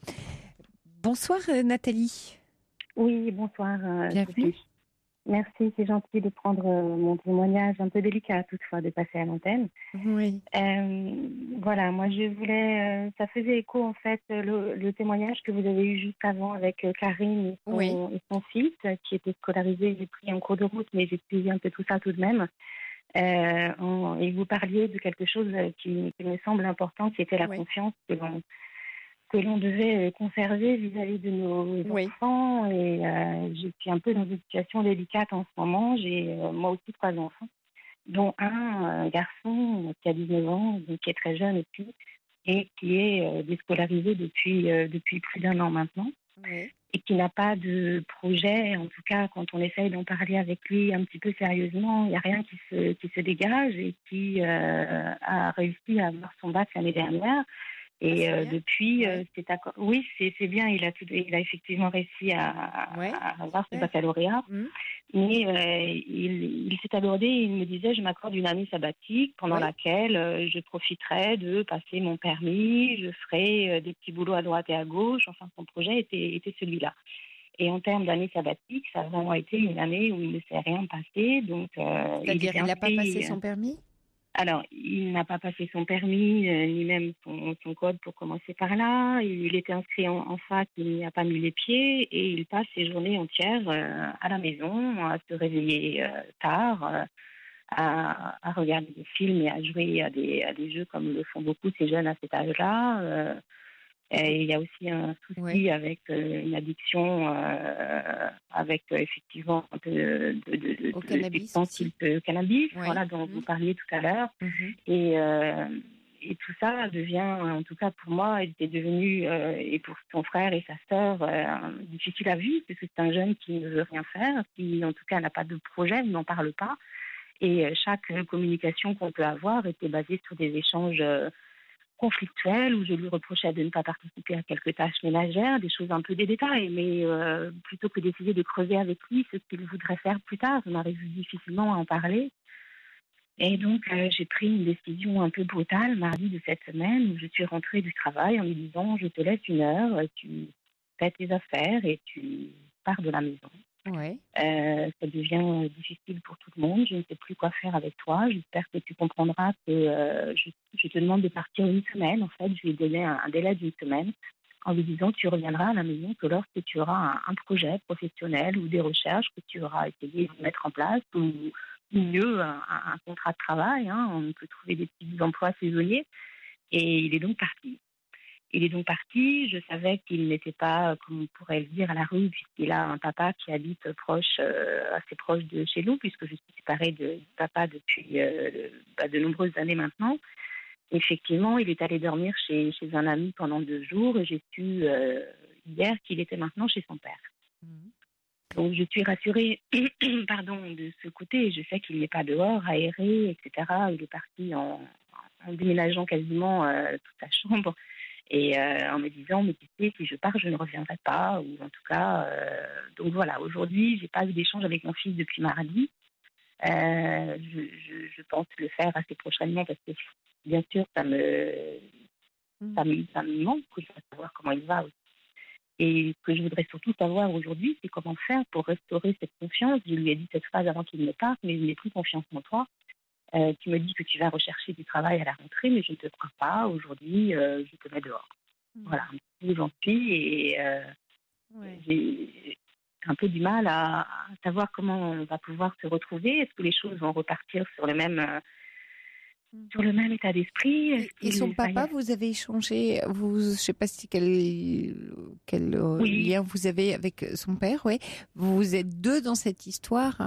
Bonsoir Nathalie. Oui, bonsoir. Bienvenue. Sophie. Merci, c'est gentil de prendre mon témoignage, un peu délicat toutefois de passer à l'antenne. Oui. Voilà, moi je voulais, ça faisait écho en fait le témoignage que vous avez eu juste avant avec Karine et son fils qui était scolarisé, j'ai pris en cours de route, mais j'ai suivi un peu tout ça tout de même. Et vous parliez de quelque chose qui me semble important, qui était la confiance que l'on devait conserver vis-à-vis de nos enfants. Et je suis un peu dans une situation délicate en ce moment. J'ai moi aussi 3 enfants, dont un garçon qui a 19 ans, donc qui est très jeune aussi, et qui est déscolarisé depuis plus d'1 an maintenant, et qui n'a pas de projet. En tout cas, quand on essaye d'en parler avec lui un petit peu sérieusement, il n'y a rien qui se dégage, et qui a réussi à avoir son bac l'année dernière. Et depuis, oui, c'est bien. Il a effectivement réussi à avoir son baccalauréat. Mais il s'est abordé. Il me disait, je m'accorde une année sabbatique pendant laquelle je profiterai de passer mon permis, je ferai des petits boulots à droite et à gauche. Enfin, son projet était celui-là. Et en termes d'année sabbatique, ça a vraiment été une année où il ne s'est rien passé. Donc, c'est-à-dire, il n'a pas passé son permis ? Alors, il n'a pas passé son permis, ni même son code pour commencer par là. Il était inscrit en fac, il n'y a pas mis les pieds, et il passe ses journées entières à la maison, à se réveiller tard, à regarder des films et à jouer à des jeux comme le font beaucoup ces jeunes à cet âge-là. Et il y a aussi un souci avec une addiction, avec effectivement un peu de cannabis, voilà, dont vous parliez tout à l'heure. Et tout ça devient, en tout cas pour moi, était devenu, et pour son frère et sa sœur, difficile à vivre, parce que c'est un jeune qui ne veut rien faire, qui en tout cas n'a pas de projet, n'en parle pas. Et chaque communication qu'on peut avoir était basée sur des échanges conflictuelle, où je lui reprochais de ne pas participer à quelques tâches ménagères, des choses un peu des détails, mais plutôt que d'essayer de creuser avec lui ce qu'il voudrait faire plus tard, on arrive difficilement à en parler. Et donc, j'ai pris une décision un peu brutale mardi de cette semaine, où je suis rentrée du travail en lui disant, je te laisse 1 heure, tu fais tes affaires et tu pars de la maison. Ça devient difficile pour tout le monde. Je ne sais plus quoi faire avec toi. J'espère que tu comprendras que je te demande de partir 1 semaine. En fait, je lui ai donné un délai d'1 semaine en lui disant tu reviendras à la maison que lorsque tu auras un projet professionnel ou des recherches que tu auras essayé de mettre en place, ou mieux un contrat de travail. On peut trouver des petits emplois saisonniers. Et il est donc parti. Je savais qu'il n'était pas, comme on pourrait le dire, à la rue, puisqu'il a un papa qui habite assez proche de chez nous, puisque je suis séparée de papa depuis de nombreuses années maintenant. Effectivement, il est allé dormir chez un ami pendant 2 jours, et j'ai su hier qu'il était maintenant chez son père. Donc je suis rassurée de ce côté. Je sais qu'il n'est pas dehors, aéré, etc. Il est parti en déménageant quasiment toute sa chambre. Et en me disant, mais tu sais, si je pars, je ne reviendrai pas. Ou en tout cas, donc voilà, aujourd'hui, j'ai pas eu d'échange avec mon fils depuis mardi. Je pense le faire assez prochainement parce que, bien sûr, ça me manque de savoir comment il va aussi. Et ce que je voudrais surtout savoir aujourd'hui, c'est comment faire pour restaurer cette confiance. Je lui ai dit cette phrase avant qu'il me parte, mais je n'ai plus confiance en toi. Tu me dis que tu vas rechercher du travail à la rentrée, mais je ne te prends pas. Aujourd'hui, je te mets dehors. Voilà, un peu où j'en suis. Et j'ai un peu du mal à savoir comment on va pouvoir se retrouver. Est-ce que les choses vont repartir sur le même état d'esprit? Et son papa, vous avez échangé, je ne sais pas si quel lien vous avez avec son père, ouais. Vous êtes deux dans cette histoire.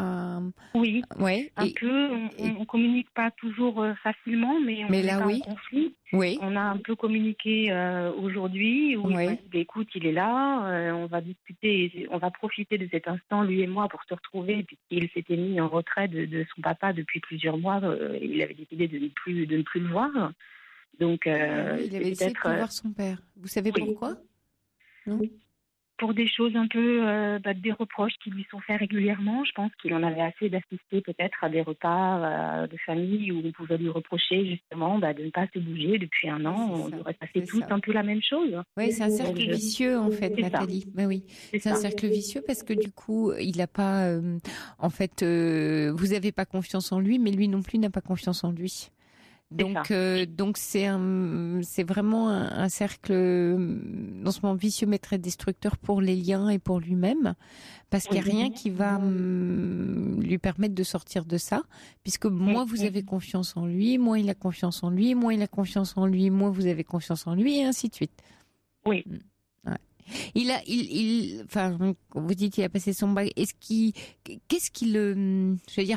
Oui, ouais. Un peu. On communique pas toujours facilement, mais on est là, pas oui. en conflit. Oui. On a un peu communiqué aujourd'hui, où il m'a dit, écoute, il est là, on va discuter, on va profiter de cet instant, lui et moi, pour se retrouver, puisqu'il s'était mis en retrait de son papa depuis plusieurs mois. Il avait décidé de ne plus le voir. Donc, il avait décidé de plus voir son père. Vous savez pourquoi? Non. Oui. Pour des choses un peu, des reproches qui lui sont faits régulièrement. Je pense qu'il en avait assez d'assister peut-être à des repas de famille où on pouvait lui reprocher justement de ne pas se bouger depuis un an. On aurait passé tous un peu la même chose. Oui, c'est un cercle vicieux en fait, Nathalie. Ben oui, c'est un cercle vicieux parce que du coup, il n'a pas, vous n'avez pas confiance en lui, mais lui non plus n'a pas confiance en lui. Donc c'est vraiment un cercle non seulement vicieux mais très destructeur pour les liens et pour lui-même, parce qu'il n'y a rien qui va lui permettre de sortir de ça, puisque moins vous avez confiance en lui, moins il a confiance en lui, moins il a confiance en lui, moins vous avez confiance en lui, et ainsi de suite. Oui. Ouais. Vous dites qu'il a passé son bac. À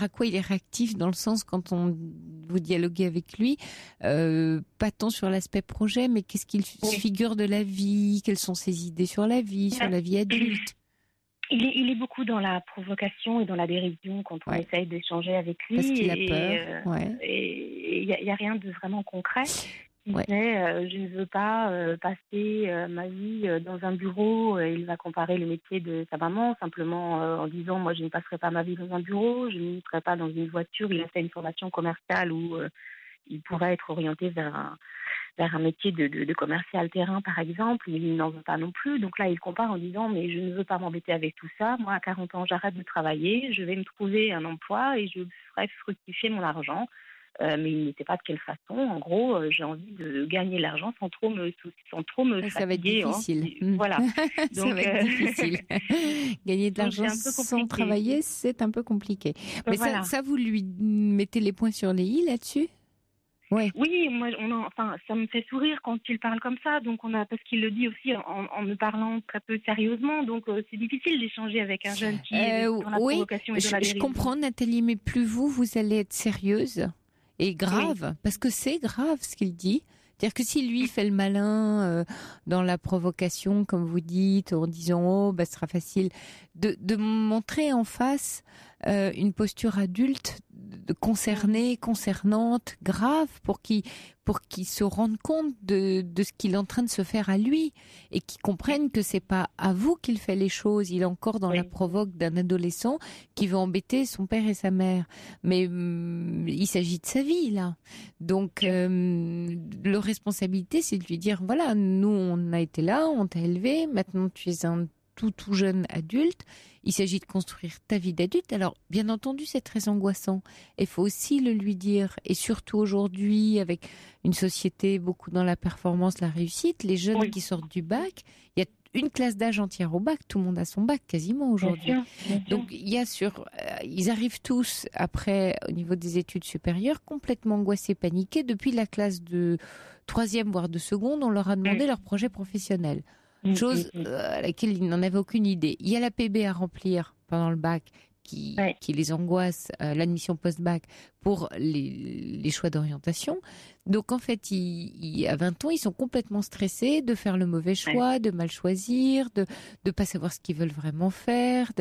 quoi il est réactif dans le sens quand vous dialoguez avec lui, pas tant sur l'aspect projet, mais qu'est-ce qu'il figure de la vie, quelles sont ses idées sur la vie, sur la vie adulte? Il est beaucoup dans la provocation et dans la dérision quand on essaye d'échanger avec lui. Parce qu'il a peur. Et il n'y a rien de vraiment concret. Je ne veux pas passer ma vie dans un bureau. Il va comparer le métier de sa maman simplement en disant moi je ne passerai pas ma vie dans un bureau, je ne serai pas dans une voiture. Il a fait une formation commerciale où il pourrait être orienté vers un métier de commercial terrain par exemple. Il n'en veut pas non plus. Donc là il compare en disant mais je ne veux pas m'embêter avec tout ça. Moi à 40 ans j'arrête de travailler, je vais me trouver un emploi et je ferai fructifier mon argent. Mais il ne sait pas de quelle façon. En gros, j'ai envie de gagner l'argent sans trop me fatiguer. Ça va être difficile. Voilà. Ça va être difficile. Gagner de l'argent sans travailler, c'est un peu compliqué. Mais ça, vous lui mettez les points sur les i là-dessus? Ouais. Oui, moi, ça me fait sourire quand il parle comme ça. Donc parce qu'il le dit aussi en me parlant très peu sérieusement. Donc c'est difficile d'échanger avec un jeune qui est dans la provocation et dans la dérision. Je comprends, Nathalie, mais plus vous allez être sérieuse. Et grave, parce que c'est grave ce qu'il dit. C'est-à-dire que si lui fait le malin dans la provocation, comme vous dites, en disant ce sera facile, de montrer en face une posture adulte, concernée, concernante, grave, pour qu'il se rende compte de ce qu'il est en train de se faire à lui et qu'il comprenne que c'est pas à vous qu'il fait les choses. Il est encore dans la provoque d'un adolescent qui veut embêter son père et sa mère. Mais il s'agit de sa vie là. Donc leur responsabilité, c'est de lui dire voilà, nous on a été là, on t'a élevé, maintenant tu es un tout jeune adulte, il s'agit de construire ta vie d'adulte. Alors, bien entendu, c'est très angoissant. Il faut aussi le lui dire. Et surtout aujourd'hui, avec une société beaucoup dans la performance, la réussite, les jeunes qui sortent du bac, il y a une classe d'âge entière au bac. Tout le monde a son bac quasiment aujourd'hui. Donc, ils arrivent tous après, au niveau des études supérieures, complètement angoissés, paniqués. Depuis la classe de 3e, voire de seconde, on leur a demandé leur projet professionnel. Chose à laquelle ils n'en avaient aucune idée. Il y a la PB à remplir pendant le bac qui les angoisse, l'admission post-bac pour les choix d'orientation. Donc en fait, à 20 ans, ils sont complètement stressés de faire le mauvais choix, de mal choisir, de pas savoir ce qu'ils veulent vraiment faire.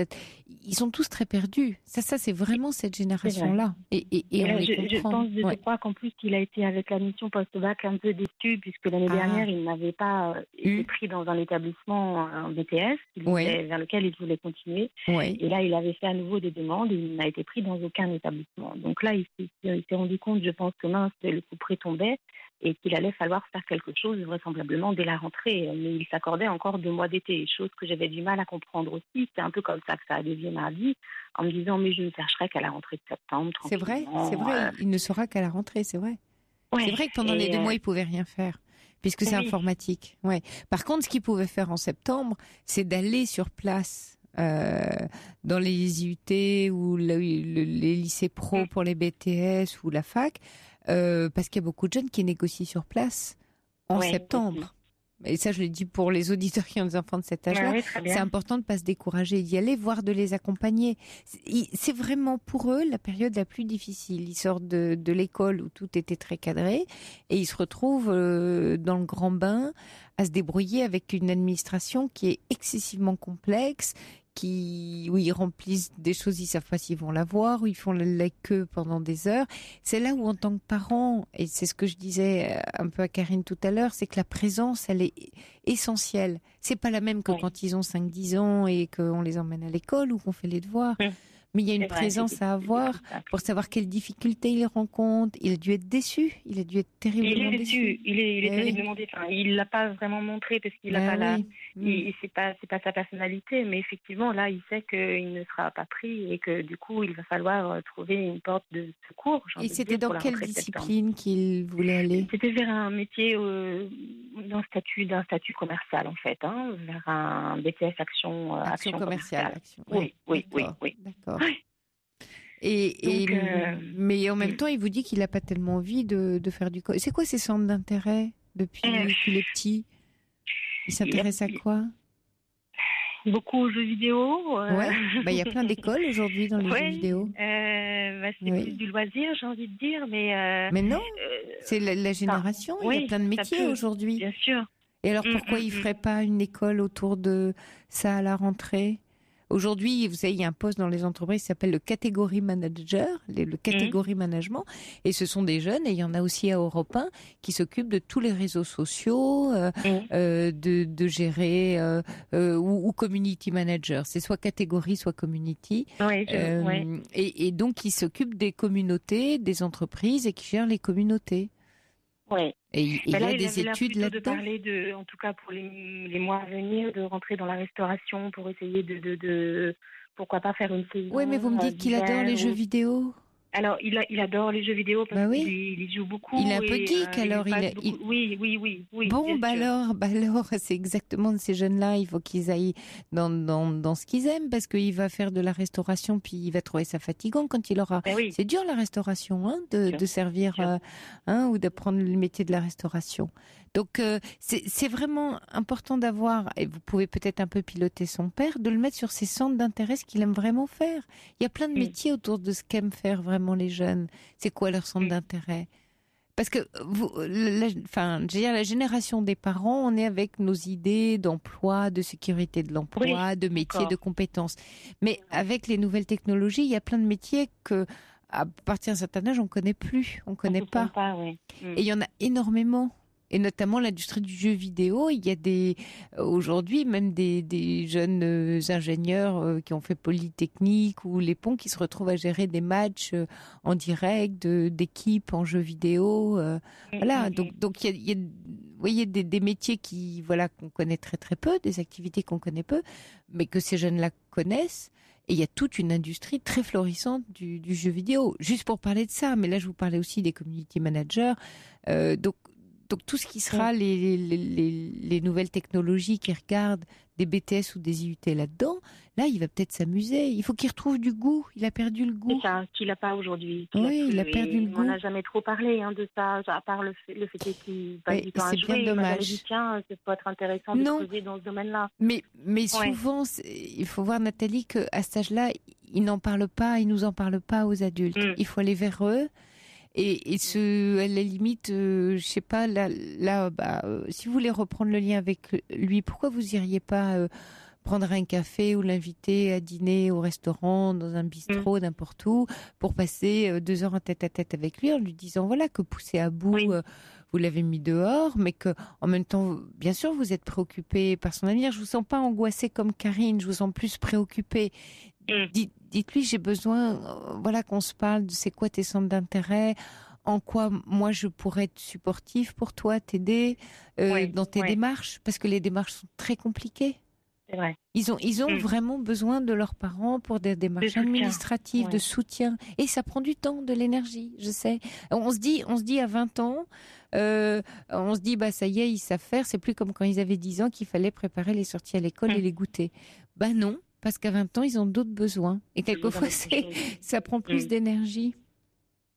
Ils sont tous très perdus. Ça c'est vraiment cette génération-là. Et on les comprend. Je crois qu'en plus, il a été avec l'admission post-bac un peu déçu, puisque l'année dernière, il n'avait pas été pris dans un établissement en BTS vers lequel il voulait continuer. Et là, il avait fait à nouveau niveau des demandes, il n'a été pris dans aucun établissement. Donc là, il s'est rendu compte, je pense, que mince, le couperet tombait et qu'il allait falloir faire quelque chose vraisemblablement dès la rentrée. Mais il s'accordait encore 2 mois d'été, chose que j'avais du mal à comprendre aussi. C'est un peu comme ça que ça a dévié mardi, en me disant mais je ne chercherai qu'à la rentrée de septembre. C'est vrai, il ne saura qu'à la rentrée, c'est vrai. Ouais, c'est vrai que pendant les 2 mois, il ne pouvait rien faire, puisque c'est informatique. Ouais. Par contre, ce qu'il pouvait faire en septembre, c'est d'aller sur place dans les IUT ou les lycées pro pour les BTS ou la fac, parce qu'il y a beaucoup de jeunes qui négocient sur place en septembre. Et ça, je l'ai dit pour les auditeurs qui ont des enfants de cet âge-là, c'est important de ne pas se décourager, d'y aller, voire de les accompagner. C'est vraiment pour eux la période la plus difficile. Ils sortent de l'école où tout était très cadré et ils se retrouvent dans le grand bain à se débrouiller avec une administration qui est excessivement complexe, où ils remplissent des choses, ils savent pas s'ils vont la voir, où ils font la queue pendant des heures. C'est là où, en tant que parent, et c'est ce que je disais un peu à Karine tout à l'heure, c'est que la présence, elle est essentielle. C'est pas la même que quand ils ont 5-10 ans et qu'on les emmène à l'école ou qu'on fait les devoirs. Mais il y a une présence à avoir pour savoir quelles difficultés il rencontre. Il a dû être déçu. Il a dû être terriblement déçu. Il est terriblement déçu. Enfin, il l'a pas vraiment montré parce qu'il n'a pas c'est pas sa personnalité. Mais effectivement, là, il sait qu'il ne sera pas pris et que du coup, il va falloir trouver une porte de secours. Et c'était dans quelle discipline qu'il voulait aller? C'était vers un métier d'un statut commercial en fait, vers un BTS action commerciale. Oui. D'accord. Mais en même temps, il vous dit qu'il n'a pas tellement envie de faire du... C'est quoi ses centres d'intérêt depuis qu'il est petit? Il s'intéresse à quoi? Beaucoup aux jeux vidéo. Il y a plein d'écoles aujourd'hui dans les jeux vidéo. C'est plus du loisir, j'ai envie de dire. Mais non, c'est la génération. Il y a plein de métiers aujourd'hui. Bien sûr. Et alors pourquoi il ne ferait pas une école autour de ça à la rentrée? Aujourd'hui, vous savez, il y a un poste dans les entreprises qui s'appelle le catégorie manager, le catégorie management, et ce sont des jeunes, et il y en a aussi à Europe 1, qui s'occupent de tous les réseaux sociaux, de gérer, ou community manager. C'est soit catégorie, soit community. Et donc, ils s'occupent des communautés, des entreprises, et qui gèrent les communautés. Oui. Et il y a des études là-dedans. De parler en tout cas pour les mois à venir, de rentrer dans la restauration pour essayer de pourquoi pas faire une saison. Oui, mais vous me dites qu'il adore les jeux vidéo. Alors, il adore les jeux vidéo parce qu'il joue beaucoup. Il est un peu geek, alors. Oui. Bon, alors, c'est exactement de ces jeunes-là. Il faut qu'ils aillent dans ce qu'ils aiment parce qu'il va faire de la restauration puis il va trouver ça fatigant quand il aura... C'est dur la restauration, de servir ou d'apprendre le métier de la restauration. Donc, c'est vraiment important d'avoir, et vous pouvez peut-être un peu piloter son père, de le mettre sur ses centres d'intérêt, ce qu'il aime vraiment faire. Il y a plein de métiers autour de ce qu'aiment faire vraiment les jeunes. C'est quoi leur centre d'intérêt? Parce que, la génération des parents, on est avec nos idées d'emploi, de sécurité de l'emploi, de métiers, de compétences. Mais avec les nouvelles technologies, il y a plein de métiers que, à partir d'un certain âge, on ne connaît plus, on ne connaît pas. Et il y en a énormément. Et notamment l'industrie du jeu vidéo, il y a aujourd'hui même des jeunes ingénieurs qui ont fait Polytechnique ou les ponts qui se retrouvent à gérer des matchs en direct d'équipes en jeu vidéo. Voilà, donc il y a vous voyez des métiers qu'on connaît très très peu, des activités qu'on connaît peu, mais que ces jeunes-là connaissent. Et il y a toute une industrie très florissante du jeu vidéo. Juste pour parler de ça, mais là je vous parlais aussi des community managers. Donc tout ce qui sera les nouvelles technologies qui regardent des BTS ou des IUT là-dedans, là, il va peut-être s'amuser. Il faut qu'il retrouve du goût. Il a perdu le goût. C'est ça, qu'il n'a pas aujourd'hui. Il a perdu le goût. On n'a jamais trop parlé de ça, à part le fait qu'il passe du temps à jouer. C'est bien dommage. Dit, tiens, c'est pas être intéressant de creuser dans ce domaine-là. Mais souvent, il faut voir, Nathalie, qu'à cet âge-là, ils n'en parlent pas, ils nous en parlent pas aux adultes. Il faut aller vers eux. Et à la limite, je sais pas, si vous voulez reprendre le lien avec lui, pourquoi vous iriez pas prendre un café ou l'inviter à dîner au restaurant, dans un bistrot, n'importe où, pour passer 2 heures en tête-à-tête avec lui en lui disant voilà que poussé à bout, vous l'avez mis dehors, mais que en même temps, bien sûr, vous êtes préoccupé par son avenir. Je vous sens pas angoissée comme Karine, je vous sens plus préoccupée. Dites-lui, j'ai besoin, qu'on se parle de c'est quoi tes centres d'intérêt, en quoi moi je pourrais être supportive pour toi, t'aider dans tes démarches, parce que les démarches sont très compliquées. C'est vrai. Ils ont vraiment besoin de leurs parents pour des démarches administratives, de soutien. Et ça prend du temps, de l'énergie, je sais. On se dit à 20 ans, on se dit, ça y est, ils savent faire. C'est plus comme quand ils avaient 10 ans qu'il fallait préparer les sorties à l'école et les goûters. Non, parce qu'à 20 ans, ils ont d'autres besoins. Et quelquefois, ça prend plus d'énergie.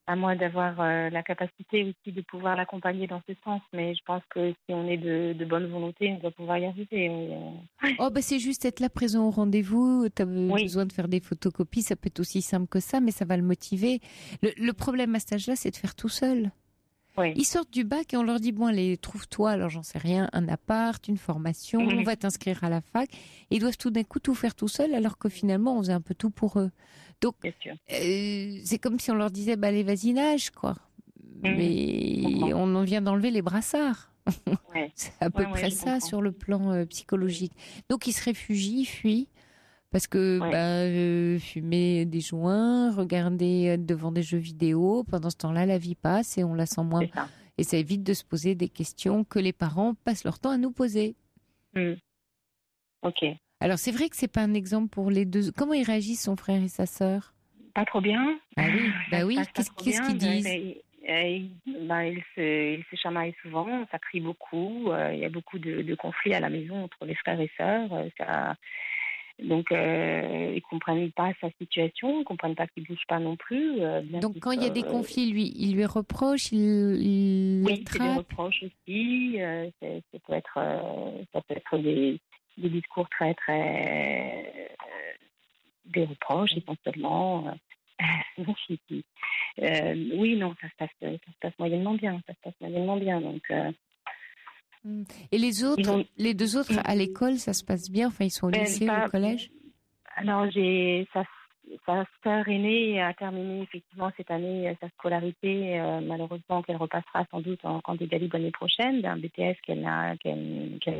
À moi d'avoir la capacité aussi de pouvoir l'accompagner dans ce sens. Mais je pense que si on est de bonne volonté, on doit pouvoir y arriver. C'est juste être là présent au rendez-vous. Tu as besoin de faire des photocopies. Ça peut être aussi simple que ça, mais ça va le motiver. Le problème à cet âge-là, c'est de faire tout seul. Ils sortent du bac et on leur dit, allez, trouve-toi, alors j'en sais rien, un appart, une formation, on va t'inscrire à la fac. Et ils doivent tout d'un coup tout faire tout seul, alors que finalement, on faisait un peu tout pour eux. Donc, c'est comme si on leur disait, allez, vas-y, nage, quoi. Mais on en vient d'enlever les brassards. C'est à peu près ça sur le plan psychologique. Donc, ils se réfugient, ils fuient. Parce que fumer des joints, regarder devant des jeux vidéo, pendant ce temps-là, la vie passe et on la sent moins. Et ça évite de se poser des questions que les parents passent leur temps à nous poser. Ok. Alors, c'est vrai que c'est pas un exemple pour les deux. Comment ils réagissent, son frère et sa sœur? Pas trop bien. Ah oui. Qu'est-ce qu'ils disent? Ils se chamaillent souvent, ça crie beaucoup. Il y a beaucoup de conflits à la maison entre les frères et sœurs. Donc, ils comprennent pas sa situation, ils comprennent pas qu'il bouge pas non plus. Donc, quand il y a des conflits, il lui reproche, il oui, c'est des reproches aussi. Ça peut être des discours très, très... des reproches, essentiellement. Oui, non, ça se passe moyennement bien. Donc... Et les deux autres à l'école, ça se passe bien? Enfin, ils sont au lycée, au collège? Alors, sa sœur aînée a terminé effectivement cette année sa scolarité, malheureusement qu'elle repassera sans doute en candidat libre l'année prochaine, d'un BTS qu'elle n'a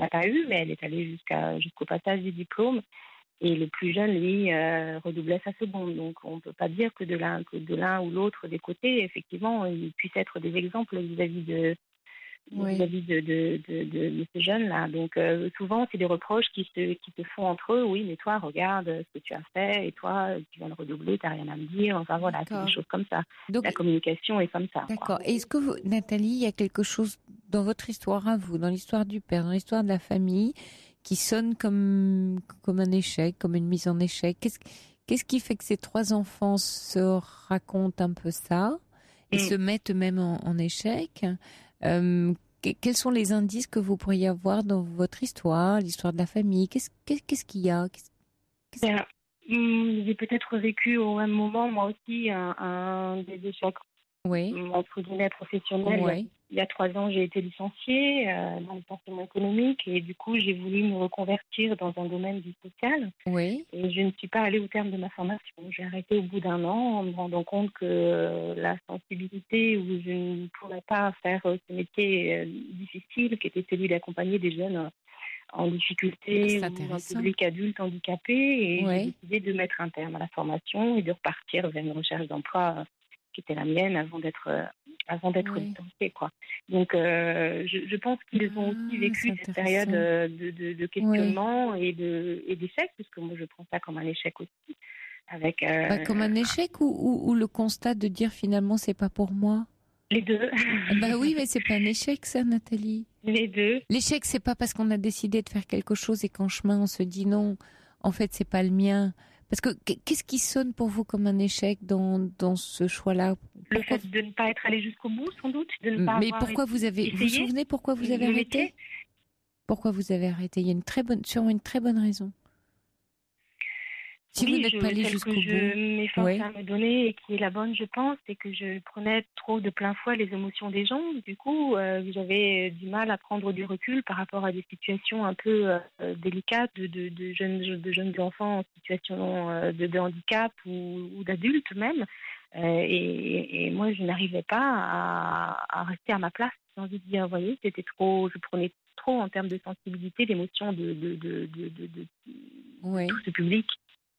pas eu, mais elle est allée jusqu'au passage du diplôme. Et le plus jeune, lui, redoublait sa seconde. Donc, on ne peut pas dire que de l'un ou l'autre des côtés, effectivement, ils puissent être des exemples vis-à-vis de ces jeunes-là. Donc, souvent, c'est des reproches qui se font entre eux. Oui, mais toi, regarde ce que tu as fait, et toi, tu viens de redoubler, tu n'as rien à me dire. Enfin, voilà, c'est des choses comme ça. Donc, la communication est comme ça. D'accord. Et est-ce que, Nathalie, il y a quelque chose dans votre histoire à vous, dans l'histoire du père, dans l'histoire de la famille, qui sonne comme un échec, comme une mise en échec? Qu'est-ce qui fait que ces trois enfants se racontent un peu ça et se mettent eux-mêmes en échec? Quels sont les indices que vous pourriez avoir dans votre histoire, l'histoire de la famille? Qu'est-ce qu'il y a? J'ai peut-être vécu au même moment, moi aussi, des échecs entre guillemets professionnels. Il y a 3 ans, j'ai été licenciée dans le licenciement économique et du coup, j'ai voulu me reconvertir dans un domaine du social. Et je ne suis pas allée au terme de ma formation. J'ai arrêté au bout d'1 an en me rendant compte que la sensibilité où je ne pourrais pas faire ce métier difficile, qui était celui d'accompagner des jeunes en difficulté ou un public adulte handicapé. Et j'ai décidé de mettre un terme à la formation et de repartir vers une recherche d'emploi qui était la mienne avant d'être licenciée, quoi. Donc, je pense qu'ils ont aussi vécu cette période de questionnement et d'échec, puisque moi, je prends ça comme un échec aussi. Comme un échec ou le constat de dire finalement, c'est pas pour moi? Les deux. Oui, mais c'est pas un échec, ça, Nathalie. Les deux. L'échec, c'est pas parce qu'on a décidé de faire quelque chose et qu'en chemin, on se dit non, en fait, c'est pas le mien. Parce que qu'est-ce qui sonne pour vous comme un échec dans ce choix-là? Le fait de ne pas être allé jusqu'au bout, sans doute. Mais pourquoi vous vous souvenez pourquoi vous avez arrêté? Pourquoi vous avez arrêté? Il y a sûrement une très bonne raison. Si vous n'êtes pas allé jusqu'au bout. Je m'efforce à me donner et qui est la bonne, je pense, c'est que je prenais trop de plein fouet les émotions des gens. Du coup, j'avais du mal à prendre du recul par rapport à des situations un peu délicates de jeunes enfants en situation de handicap ou d'adultes même. Et moi, je n'arrivais pas à rester à ma place. J'ai envie de dire, vous voyez, je prenais trop en termes de sensibilité, d'émotion de tout ce public.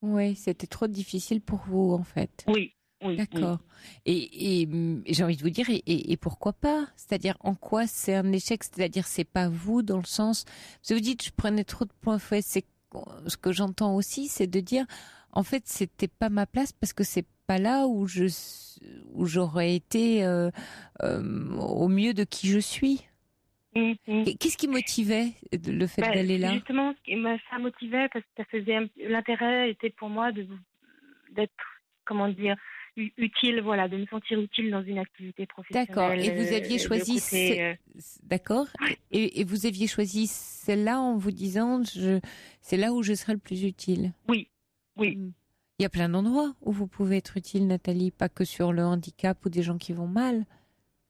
Oui, c'était trop difficile pour vous, en fait. Oui. D'accord. Et j'ai envie de vous dire, et pourquoi pas? C'est-à-dire, en quoi c'est un échec? C'est-à-dire, c'est pas vous dans le sens... Parce que vous dites, je prenais trop de points faibles. C'est ce que j'entends aussi, c'est de dire, en fait, c'était pas ma place parce que c'est pas là où j'aurais été au mieux de qui je suis. Qu'est-ce qui motivait le fait d'aller là? Justement, ça motivait parce que ça faisait l'intérêt était pour moi d'être, comment dire, utile, voilà, de me sentir utile dans une activité professionnelle. D'accord. Et vous aviez choisi d'accord. Et vous aviez choisi celle-là en vous disant c'est là où je serai le plus utile. Oui. Il y a plein d'endroits où vous pouvez être utile, Nathalie, pas que sur le handicap ou des gens qui vont mal.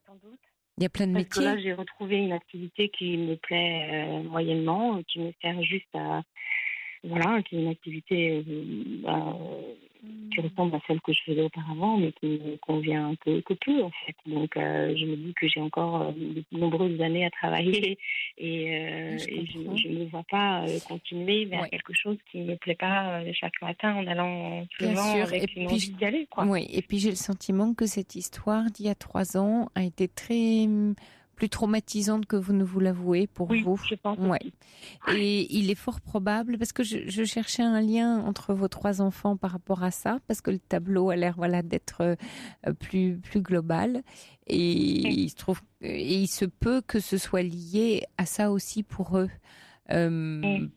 Sans doute. Il y a plein de métiers. Parce que là, j'ai retrouvé une activité qui me plaît moyennement, qui me sert juste à... Voilà, qui est une activité qui ressemble à celle que je faisais auparavant, mais qui me convient que peu, en fait. Donc, je me dis que j'ai encore de nombreuses années à travailler et je ne me vois pas continuer vers quelque chose qui ne me plaît pas chaque matin en allant souvent avec une envie d'y aller, quoi. Oui, et puis j'ai le sentiment que cette histoire d'il y a 3 ans a été plus traumatisante que vous ne vous l'avouez pour vous. Je pense. Ouais. Et il est fort probable, parce que je cherchais un lien entre vos 3 enfants par rapport à ça, parce que le tableau a l'air d'être plus global. Et il se trouve, et il se peut que ce soit lié à ça aussi pour eux.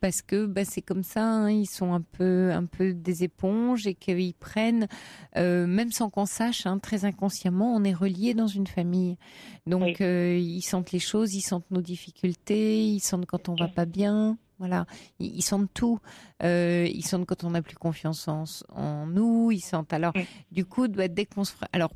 Parce que c'est comme ça, hein, ils sont un peu des éponges et qu'ils prennent, même sans qu'on sache, hein, très inconsciemment, on est reliés dans une famille. Donc ils sentent les choses, ils sentent nos difficultés, ils sentent quand on va pas bien. Voilà, ils sentent tout. Ils sentent quand on n'a plus confiance en nous. Ils sentent alors. Du coup, dès qu'on se fera, alors.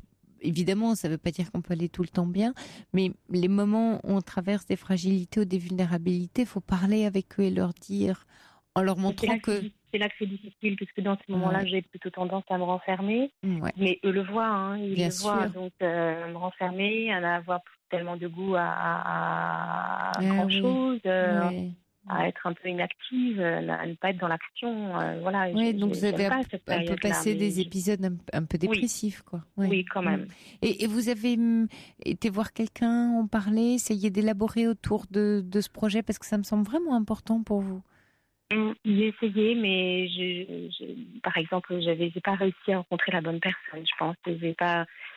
Évidemment, ça ne veut pas dire qu'on peut aller tout le temps bien, mais les moments où on traverse des fragilités ou des vulnérabilités, il faut parler avec eux et leur dire, en leur montrant que... C'est là que c'est difficile, puisque dans ces moments-là, j'ai plutôt tendance à me renfermer. Mais eux le voient, hein, ils le voient. Donc, me renfermer, à n'avoir plus tellement de goût à grand-chose... à être un peu inactive, à ne pas être dans l'action. Voilà. Oui, donc vous avez un peu passé des épisodes un peu dépressifs, quoi. Ouais. Oui, quand même. Et vous avez été voir quelqu'un, en parler, essayer d'élaborer autour de ce projet, parce que ça me semble vraiment important pour vous. J'ai essayé, mais par exemple, j'ai pas réussi à rencontrer la bonne personne. Je pense que je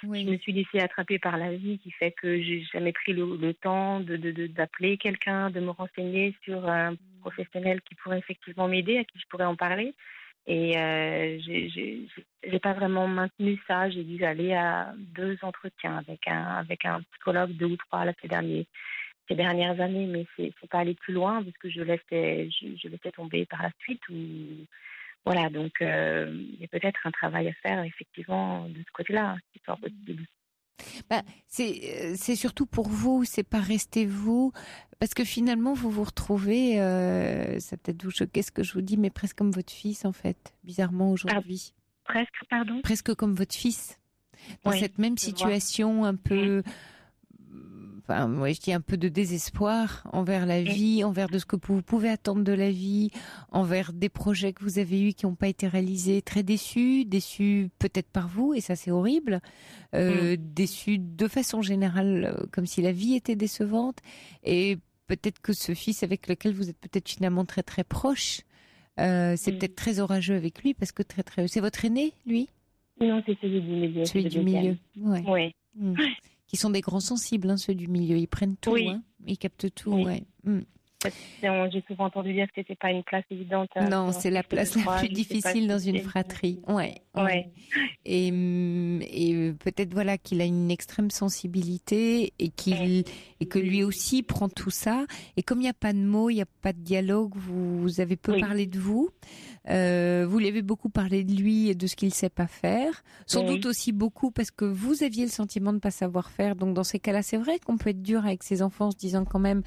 me suis laissée attraper par la vie, qui fait que j'ai jamais pris le temps d'appeler quelqu'un, de me renseigner sur un professionnel qui pourrait effectivement m'aider, à qui je pourrais en parler. Et j'ai pas vraiment maintenu ça. J'ai dû aller à 2 entretiens avec un psychologue, 2 ou 3 là, ces dernières années, mais c'est pas aller plus loin parce que je laissais tomber par la suite. Voilà, donc il y a peut-être un travail à faire effectivement de ce côté-là, si c'est possible. C'est surtout pour vous, c'est pas rester vous, parce que finalement vous vous retrouvez, ça peut-être vous choquer ce que je vous dis, mais presque comme votre fils en fait, bizarrement aujourd'hui. Presque comme votre fils, dans cette même situation un peu... Enfin, moi, je dis un peu de désespoir envers la vie, envers de ce que vous pouvez attendre de la vie, envers des projets que vous avez eus qui n'ont pas été réalisés, très déçus peut-être par vous, et ça c'est horrible, déçus de façon générale, comme si la vie était décevante, et peut-être que ce fils avec lequel vous êtes peut-être finalement très très proche, c'est peut-être très orageux avec lui, parce que c'est votre aîné, lui ? Non, c'est celui du milieu. Celui du milieu, ouais. Qui sont des grands sensibles, hein, ceux du milieu. Ils prennent tout, hein. Ils captent tout. J'ai souvent entendu dire que c'était pas une place évidente. Non, c'est la place la plus difficile dans une fratrie. Et peut-être qu'il a une extrême sensibilité et que lui aussi prend tout ça. Et comme il n'y a pas de mots, il n'y a pas de dialogue, vous avez peu parlé de vous. Vous lui avez beaucoup parlé de lui et de ce qu'il ne sait pas faire. Sans doute aussi beaucoup parce que vous aviez le sentiment de ne pas savoir faire. Donc dans ces cas-là, c'est vrai qu'on peut être dur avec ses enfants en se disant quand même...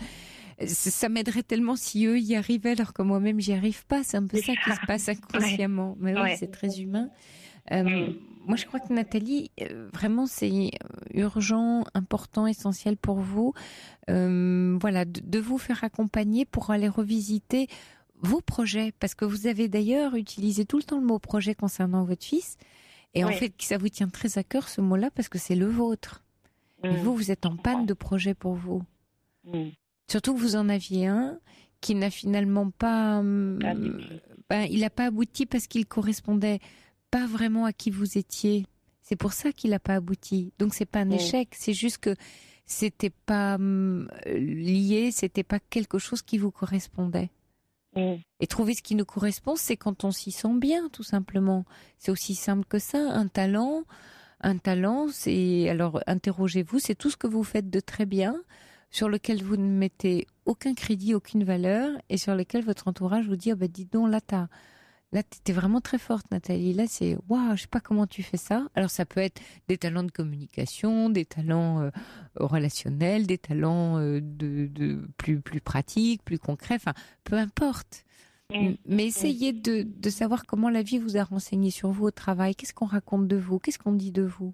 Ça m'aiderait tellement si eux y arrivaient alors que moi-même j'y arrive pas. C'est un peu ça qui se passe inconsciemment. Mais oui, c'est très humain. Moi, je crois que Nathalie, vraiment, c'est urgent, important, essentiel pour vous. De vous faire accompagner pour aller revisiter vos projets, parce que vous avez d'ailleurs utilisé tout le temps le mot projet concernant votre fils, et en fait, ça vous tient très à cœur ce mot-là, parce que c'est le vôtre. Et vous êtes en panne de projet pour vous. Surtout que vous en aviez un qui n'a finalement pas... il n'a pas abouti parce qu'il correspondait pas vraiment à qui vous étiez. C'est pour ça qu'il n'a pas abouti. Donc c'est pas un échec, c'est juste que c'était pas lié, c'était pas quelque chose qui vous correspondait. Et trouver ce qui nous correspond, c'est quand on s'y sent bien, tout simplement. C'est aussi simple que ça. Un talent, c'est... Alors, interrogez-vous, c'est tout ce que vous faites de très bien, sur lequel vous ne mettez aucun crédit, aucune valeur, et sur lequel votre entourage vous dit, dis donc, là, t'es vraiment très forte, Nathalie. Là, c'est, waouh, je sais pas comment tu fais ça. Alors, ça peut être des talents de communication, des talents relationnels, des talents de plus pratiques, plus concrets. Enfin, peu importe. Mais essayez de savoir comment la vie vous a renseigné sur vous au travail. Qu'est-ce qu'on raconte de vous? Qu'est-ce qu'on dit de vous?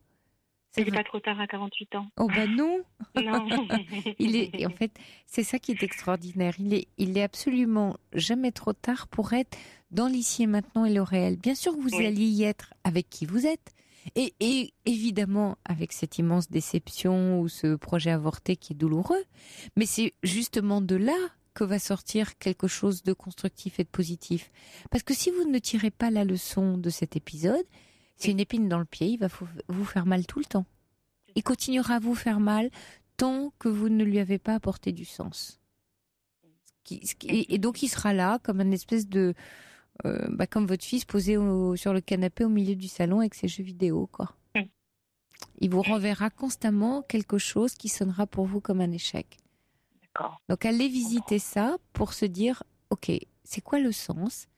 Il n'est pas trop tard à 48 ans. Oh non. Non. En fait, c'est ça qui est extraordinaire. Il est absolument jamais trop tard pour être dans l'ici et maintenant et le réel. Bien sûr que vous alliez y être avec qui vous êtes. Et évidemment, avec cette immense déception ou ce projet avorté qui est douloureux. Mais c'est justement de là que va sortir quelque chose de constructif et de positif. Parce que si vous ne tirez pas la leçon de cet épisode, c'est une épine dans le pied, il va vous faire mal tout le temps. Il continuera à vous faire mal tant que vous ne lui avez pas apporté du sens. Et donc il sera là comme une espèce de... comme votre fils posé sur le canapé au milieu du salon avec ses jeux vidéo, quoi. Il vous renverra constamment quelque chose qui sonnera pour vous comme un échec. D'accord. Donc allez visiter ça pour se dire, ok, c'est quoi le sens ?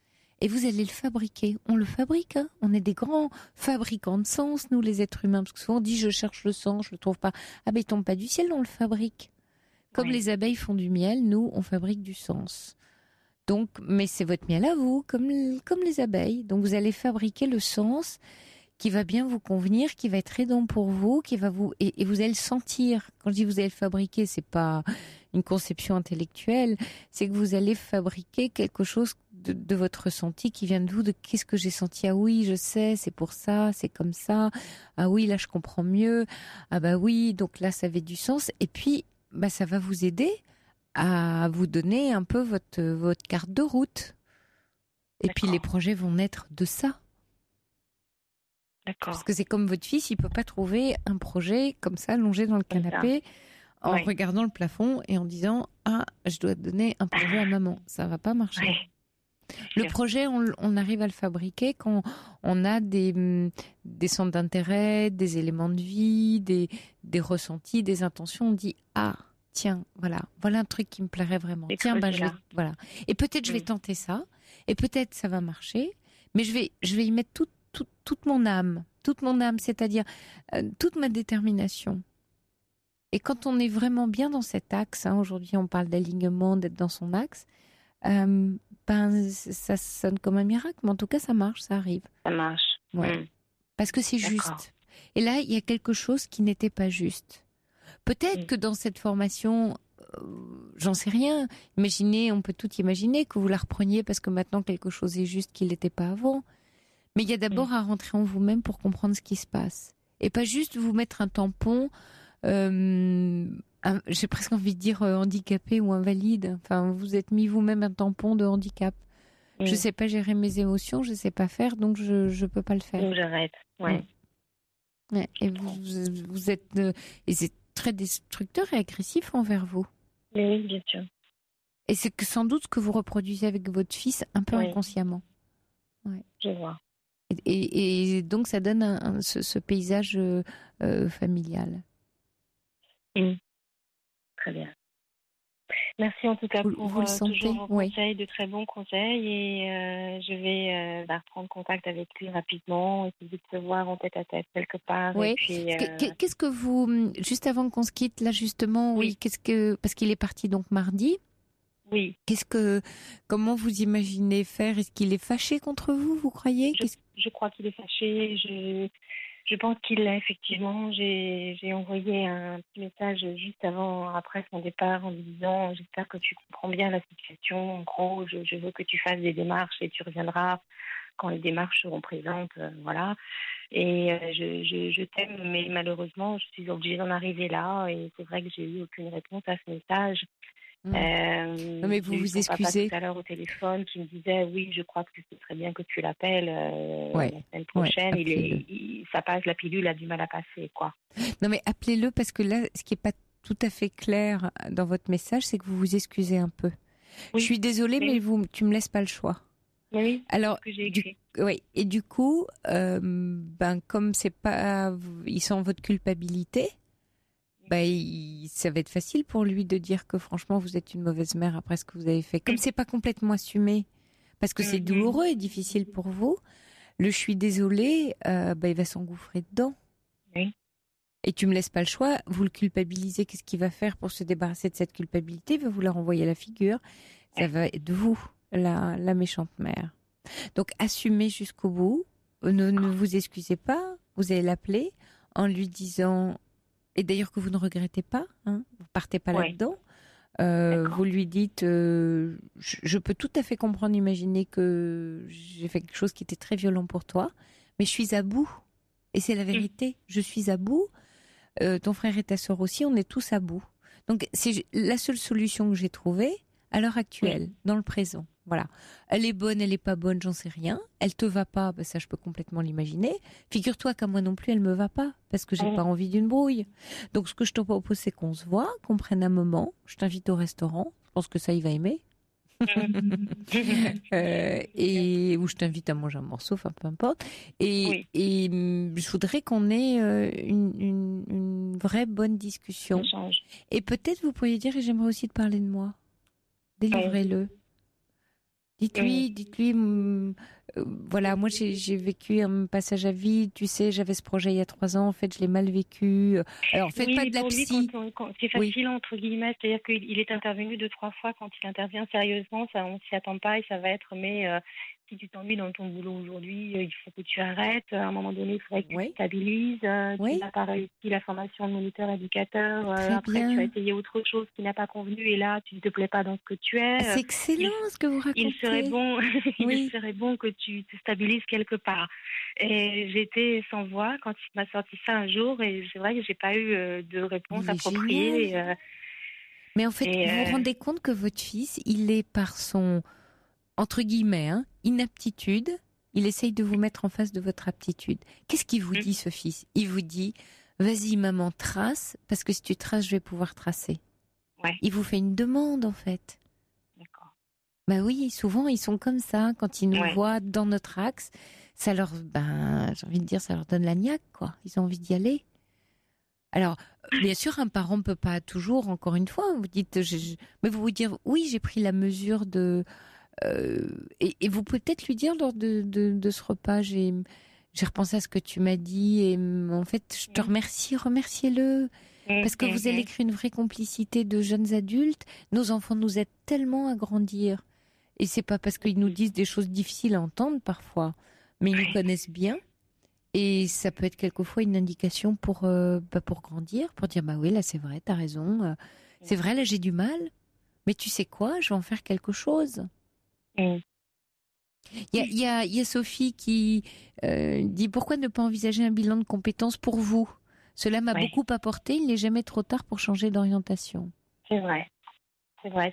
Et vous allez le fabriquer. On le fabrique, hein. On est des grands fabricants de sens, nous les êtres humains. Parce que souvent on dit, je cherche le sens, je le trouve pas. Ah ben il tombe pas du ciel, on le fabrique. Comme les abeilles font du miel, nous on fabrique du sens. Donc, mais c'est votre miel à vous, comme les abeilles. Donc vous allez fabriquer le sens qui va bien vous convenir, qui va être aidant pour vous, qui va vous et vous allez le sentir. Quand je dis vous allez le fabriquer, c'est pas une conception intellectuelle, c'est que vous allez fabriquer quelque chose de votre ressenti qui vient de vous, de qu'est-ce que j'ai senti. Ah oui, je sais, c'est pour ça, c'est comme ça. Ah oui, là je comprends mieux. Ah bah oui, donc là ça avait du sens. Et puis ça va vous aider à vous donner un peu votre carte de route. Et puis les projets vont naître de ça. D'accord. Parce que c'est comme votre fils, il peut pas trouver un projet comme ça, allongé dans le canapé, en regardant le plafond et en disant « Ah, je dois donner un projet à maman ». Ça va pas marcher. Le projet, on arrive à le fabriquer quand on a des centres d'intérêt, des éléments de vie, des ressentis, des intentions. On dit « Ah, tiens, voilà un truc qui me plairait vraiment. Tiens, voilà. Et peut-être je vais tenter ça, et peut-être ça va marcher, mais je vais y mettre toute mon âme, c'est-à-dire toute ma détermination. Et quand on est vraiment bien dans cet axe, aujourd'hui on parle d'alignement, d'être dans son axe, ça sonne comme un miracle, mais en tout cas ça marche, ça arrive. Ça marche. Parce que c'est juste. Et là, il y a quelque chose qui n'était pas juste. Peut-être que dans cette formation, j'en sais rien, on peut tout imaginer que vous la repreniez parce que maintenant quelque chose est juste qu'il n'était pas avant. Mais il y a d'abord à rentrer en vous-même pour comprendre ce qui se passe. Et pas juste vous mettre un tampon, j'ai presque envie de dire handicapé ou invalide. Enfin, vous êtes mis vous-même un tampon de handicap. Je ne sais pas gérer mes émotions, je ne sais pas faire, donc je ne peux pas le faire. Donc j'arrête, Et vous êtes... et c'est très destructeur et agressif envers vous. Oui, bien sûr. Et c'est sans doute ce que vous reproduisez avec votre fils un peu inconsciemment. Je vois. Et donc, ça donne ce paysage familial. Très bien. Merci en tout cas pour vous le sentez, toujours vos conseils, de très bons conseils. Et je vais reprendre contact avec lui rapidement, essayer de se voir en tête à tête quelque part. Oui. Et puis, qu'est-ce que vous, juste avant qu'on se quitte, là justement, parce qu'il est parti donc mardi. Oui. Comment vous imaginez faire? Est-ce qu'il est fâché contre vous, vous croyez? Je crois qu'il est fâché. Je pense qu'il l'a effectivement. J'ai envoyé un petit message juste après son départ en lui disant j'espère que tu comprends bien la situation. En gros, je veux que tu fasses des démarches et tu reviendras quand les démarches seront présentes. Voilà. Et je t'aime, mais malheureusement, je suis obligée d'en arriver là. Et c'est vrai que j'ai eu aucune réponse à ce message. Non, mais vous j'ai eu vous son papa excusez. tout à l'heure au téléphone qui me disait oui, je crois que ce serait bien que tu l'appelles la semaine prochaine. Ça passe, la pilule a du mal à passer, quoi. Non, mais appelez-le, parce que là, ce qui n'est pas tout à fait clair dans votre message, c'est que vous vous excusez un peu. Oui. Je suis désolée, mais tu me laisses pas le choix. Oui. Alors, c'est ce que j'ai écrit. Oui, et du coup, comme c'est pas, il sent votre culpabilité. Ça va être facile pour lui de dire que franchement vous êtes une mauvaise mère après ce que vous avez fait. Comme c'est pas complètement assumé, parce que c'est douloureux et difficile pour vous, je suis désolée, il va s'engouffrer dedans. Oui. Et tu me laisses pas le choix, vous le culpabilisez, qu'est-ce qu'il va faire pour se débarrasser de cette culpabilité? Il va vous la renvoyer à la figure. Ça va être vous, la méchante mère. Donc assumez jusqu'au bout, ne vous excusez pas, vous allez l'appeler en lui disant... Et d'ailleurs que vous ne regrettez pas, hein, vous partez pas là-dedans. Vous lui dites, je peux tout à fait comprendre, imaginer que j'ai fait quelque chose qui était très violent pour toi, mais je suis à bout. Et c'est la vérité, je suis à bout. Ton frère et ta sœur aussi, on est tous à bout. Donc c'est la seule solution que j'ai trouvée à l'heure actuelle, dans le présent. Voilà. Elle est bonne, elle est pas bonne, j'en sais rien. Elle te va pas, ça je peux complètement l'imaginer. Figure-toi qu'à moi non plus, elle me va pas, parce que j'ai pas envie d'une brouille. Donc ce que je te propose, c'est qu'on se voit, qu'on prenne un moment. Je t'invite au restaurant. Je pense que ça, il va aimer. Ou je t'invite à manger un morceau, enfin peu importe. Et je voudrais qu'on ait une vraie bonne discussion. Et peut-être vous pourriez dire, et j'aimerais aussi te parler de moi. Délivrez-le. Dites-lui, voilà, moi j'ai vécu un passage à vide, tu sais, j'avais ce projet il y a 3 ans, en fait je l'ai mal vécu. Alors faites pas de la psy. C'est facile entre guillemets, c'est-à-dire qu'il est intervenu 2-3 fois. Quand il intervient sérieusement, ça on s'y attend pas et ça va être si tu t'ennuies dans ton boulot aujourd'hui, il faut que tu arrêtes. À un moment donné, il faudrait que tu stabilises. Tu n'as pas réussi la formation de moniteur éducateur. Après, tu as essayé autre chose qui n'a pas convenu et là, tu ne te plais pas dans ce que tu es. C'est excellent ce que vous racontez. Il serait bon que tu te stabilises quelque part. Et j'étais sans voix quand il m'a sorti ça un jour et c'est vrai que j'ai pas eu de réponse appropriée. Mais en fait, vous vous rendez compte que votre fils, il est par son... entre guillemets, inaptitude, il essaye de vous mettre en face de votre aptitude. Qu'est-ce qu'il vous dit, ce fils? Il vous dit, vas-y maman, trace, parce que si tu traces, je vais pouvoir tracer. Il vous fait une demande, en fait. D'accord. Oui, souvent, ils sont comme ça. Quand ils nous voient dans notre axe, ça leur, j'ai envie de dire, ça leur donne la niaque, quoi. Ils ont envie d'y aller. Alors, bien sûr, un parent ne peut pas toujours, encore une fois, vous dites, mais vous dire, oui, j'ai pris la mesure de... et vous pouvez peut-être lui dire lors de ce repas, j'ai repensé à ce que tu m'as dit et en fait je te remercie, remerciez-le parce que vous allez créer une vraie complicité de jeunes adultes. Nos enfants nous aident tellement à grandir et c'est pas parce qu'ils nous disent des choses difficiles à entendre parfois, mais ils nous connaissent bien et ça peut être quelquefois une indication pour grandir, pour dire oui là c'est vrai, t'as raison, c'est vrai là j'ai du mal, mais tu sais quoi, je vais en faire quelque chose. Il y a Sophie qui dit pourquoi ne pas envisager un bilan de compétences pour vous? Cela m'a beaucoup apporté, il n'est jamais trop tard pour changer d'orientation. C'est vrai,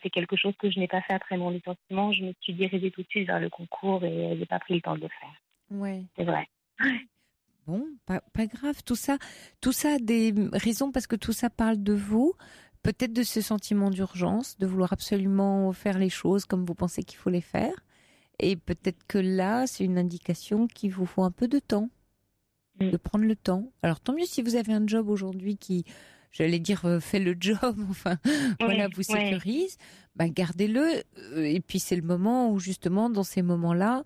c'est quelque chose que je n'ai pas fait après mon licenciement. Je me suis dirigée tout de suite vers le concours et je n'ai pas pris le temps de le faire. C'est vrai. Bon, pas grave, tout ça a des raisons parce que tout ça parle de vous. Peut-être de ce sentiment d'urgence, de vouloir absolument faire les choses comme vous pensez qu'il faut les faire. Et peut-être que là, c'est une indication qu'il vous faut un peu de temps, de prendre le temps. Alors tant mieux si vous avez un job aujourd'hui qui, j'allais dire, fait le job, enfin, vous sécurise, gardez-le. Et puis c'est le moment où justement, dans ces moments-là,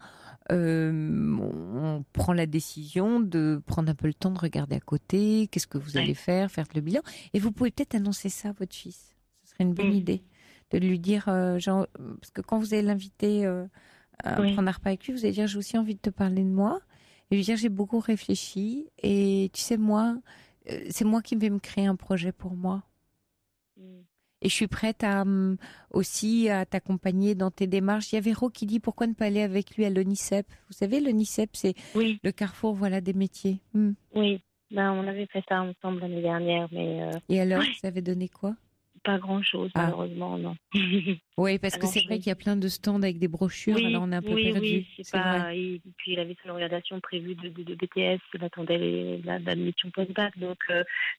on prend la décision de prendre un peu le temps de regarder à côté, qu'est-ce que vous allez faire le bilan. Et vous pouvez peut-être annoncer ça à votre fils. Ce serait une bonne idée de lui dire, parce que quand vous allez l'inviter à prendre un repas avec lui, vous allez dire, j'ai aussi envie de te parler de moi. et lui dire j'ai beaucoup réfléchi et tu sais moi, c'est moi qui vais me créer un projet pour moi. Et je suis prête aussi à t'accompagner dans tes démarches. Il y a Véro qui dit pourquoi ne pas aller avec lui à l'ONICEP. Vous savez, l'ONICEP, c'est le carrefour des métiers. Oui, on avait fait ça ensemble l'année dernière. Et alors, ça avait donné quoi? Pas grand-chose, malheureusement, non. Oui, parce que c'est vrai qu'il y a plein de stands avec des brochures, alors on est un peu perdu. Oui, c'est pas... Et puis il avait son orientation prévue de BTS, il attendait l'admission post-bac, donc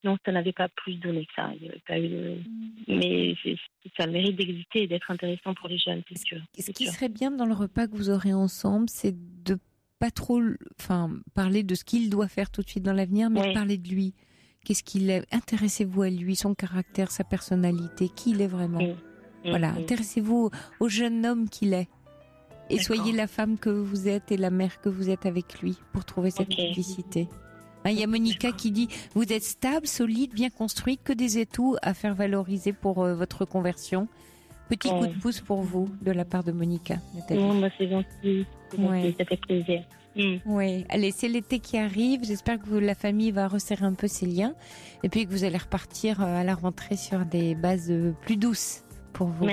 non, ça n'avait pas plus donné que ça. Il n'y avait pas eu Mais ça a le mérite d'exister et d'être intéressant pour les jeunes, c'est sûr. Ce qui serait bien dans le repas que vous aurez ensemble, c'est de pas trop parler de ce qu'il doit faire tout de suite dans l'avenir, mais de parler de lui. Qu'est-ce qu'il est? Intéressez-vous à lui, son caractère, sa personnalité, qui il est vraiment. Voilà, intéressez-vous au jeune homme qu'il est. Et soyez la femme que vous êtes et la mère que vous êtes avec lui pour trouver cette complicité. Il y a Monica qui dit « Vous êtes stable, solide, bien construit, que des atouts à faire valoriser pour votre conversion. » Petit coup de pouce pour vous de la part de Monica. C'est gentil, ça fait plaisir. Oui, allez, c'est l'été qui arrive. J'espère que la famille va resserrer un peu ses liens et puis que vous allez repartir à la rentrée sur des bases plus douces pour vous.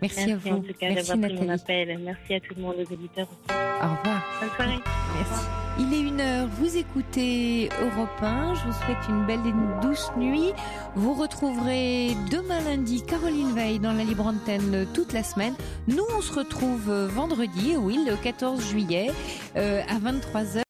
Merci à vous. En tout cas, merci Nathalie. Mon appel. Merci à tout le monde, aux auditeurs. Au revoir. Bonne soirée. Merci. Il est 1h, vous écoutez Europe 1, je vous souhaite une belle et une douce nuit. Vous retrouverez demain lundi Caroline Veil dans la libre antenne toute la semaine. Nous, on se retrouve vendredi, le 14 juillet, à 23h.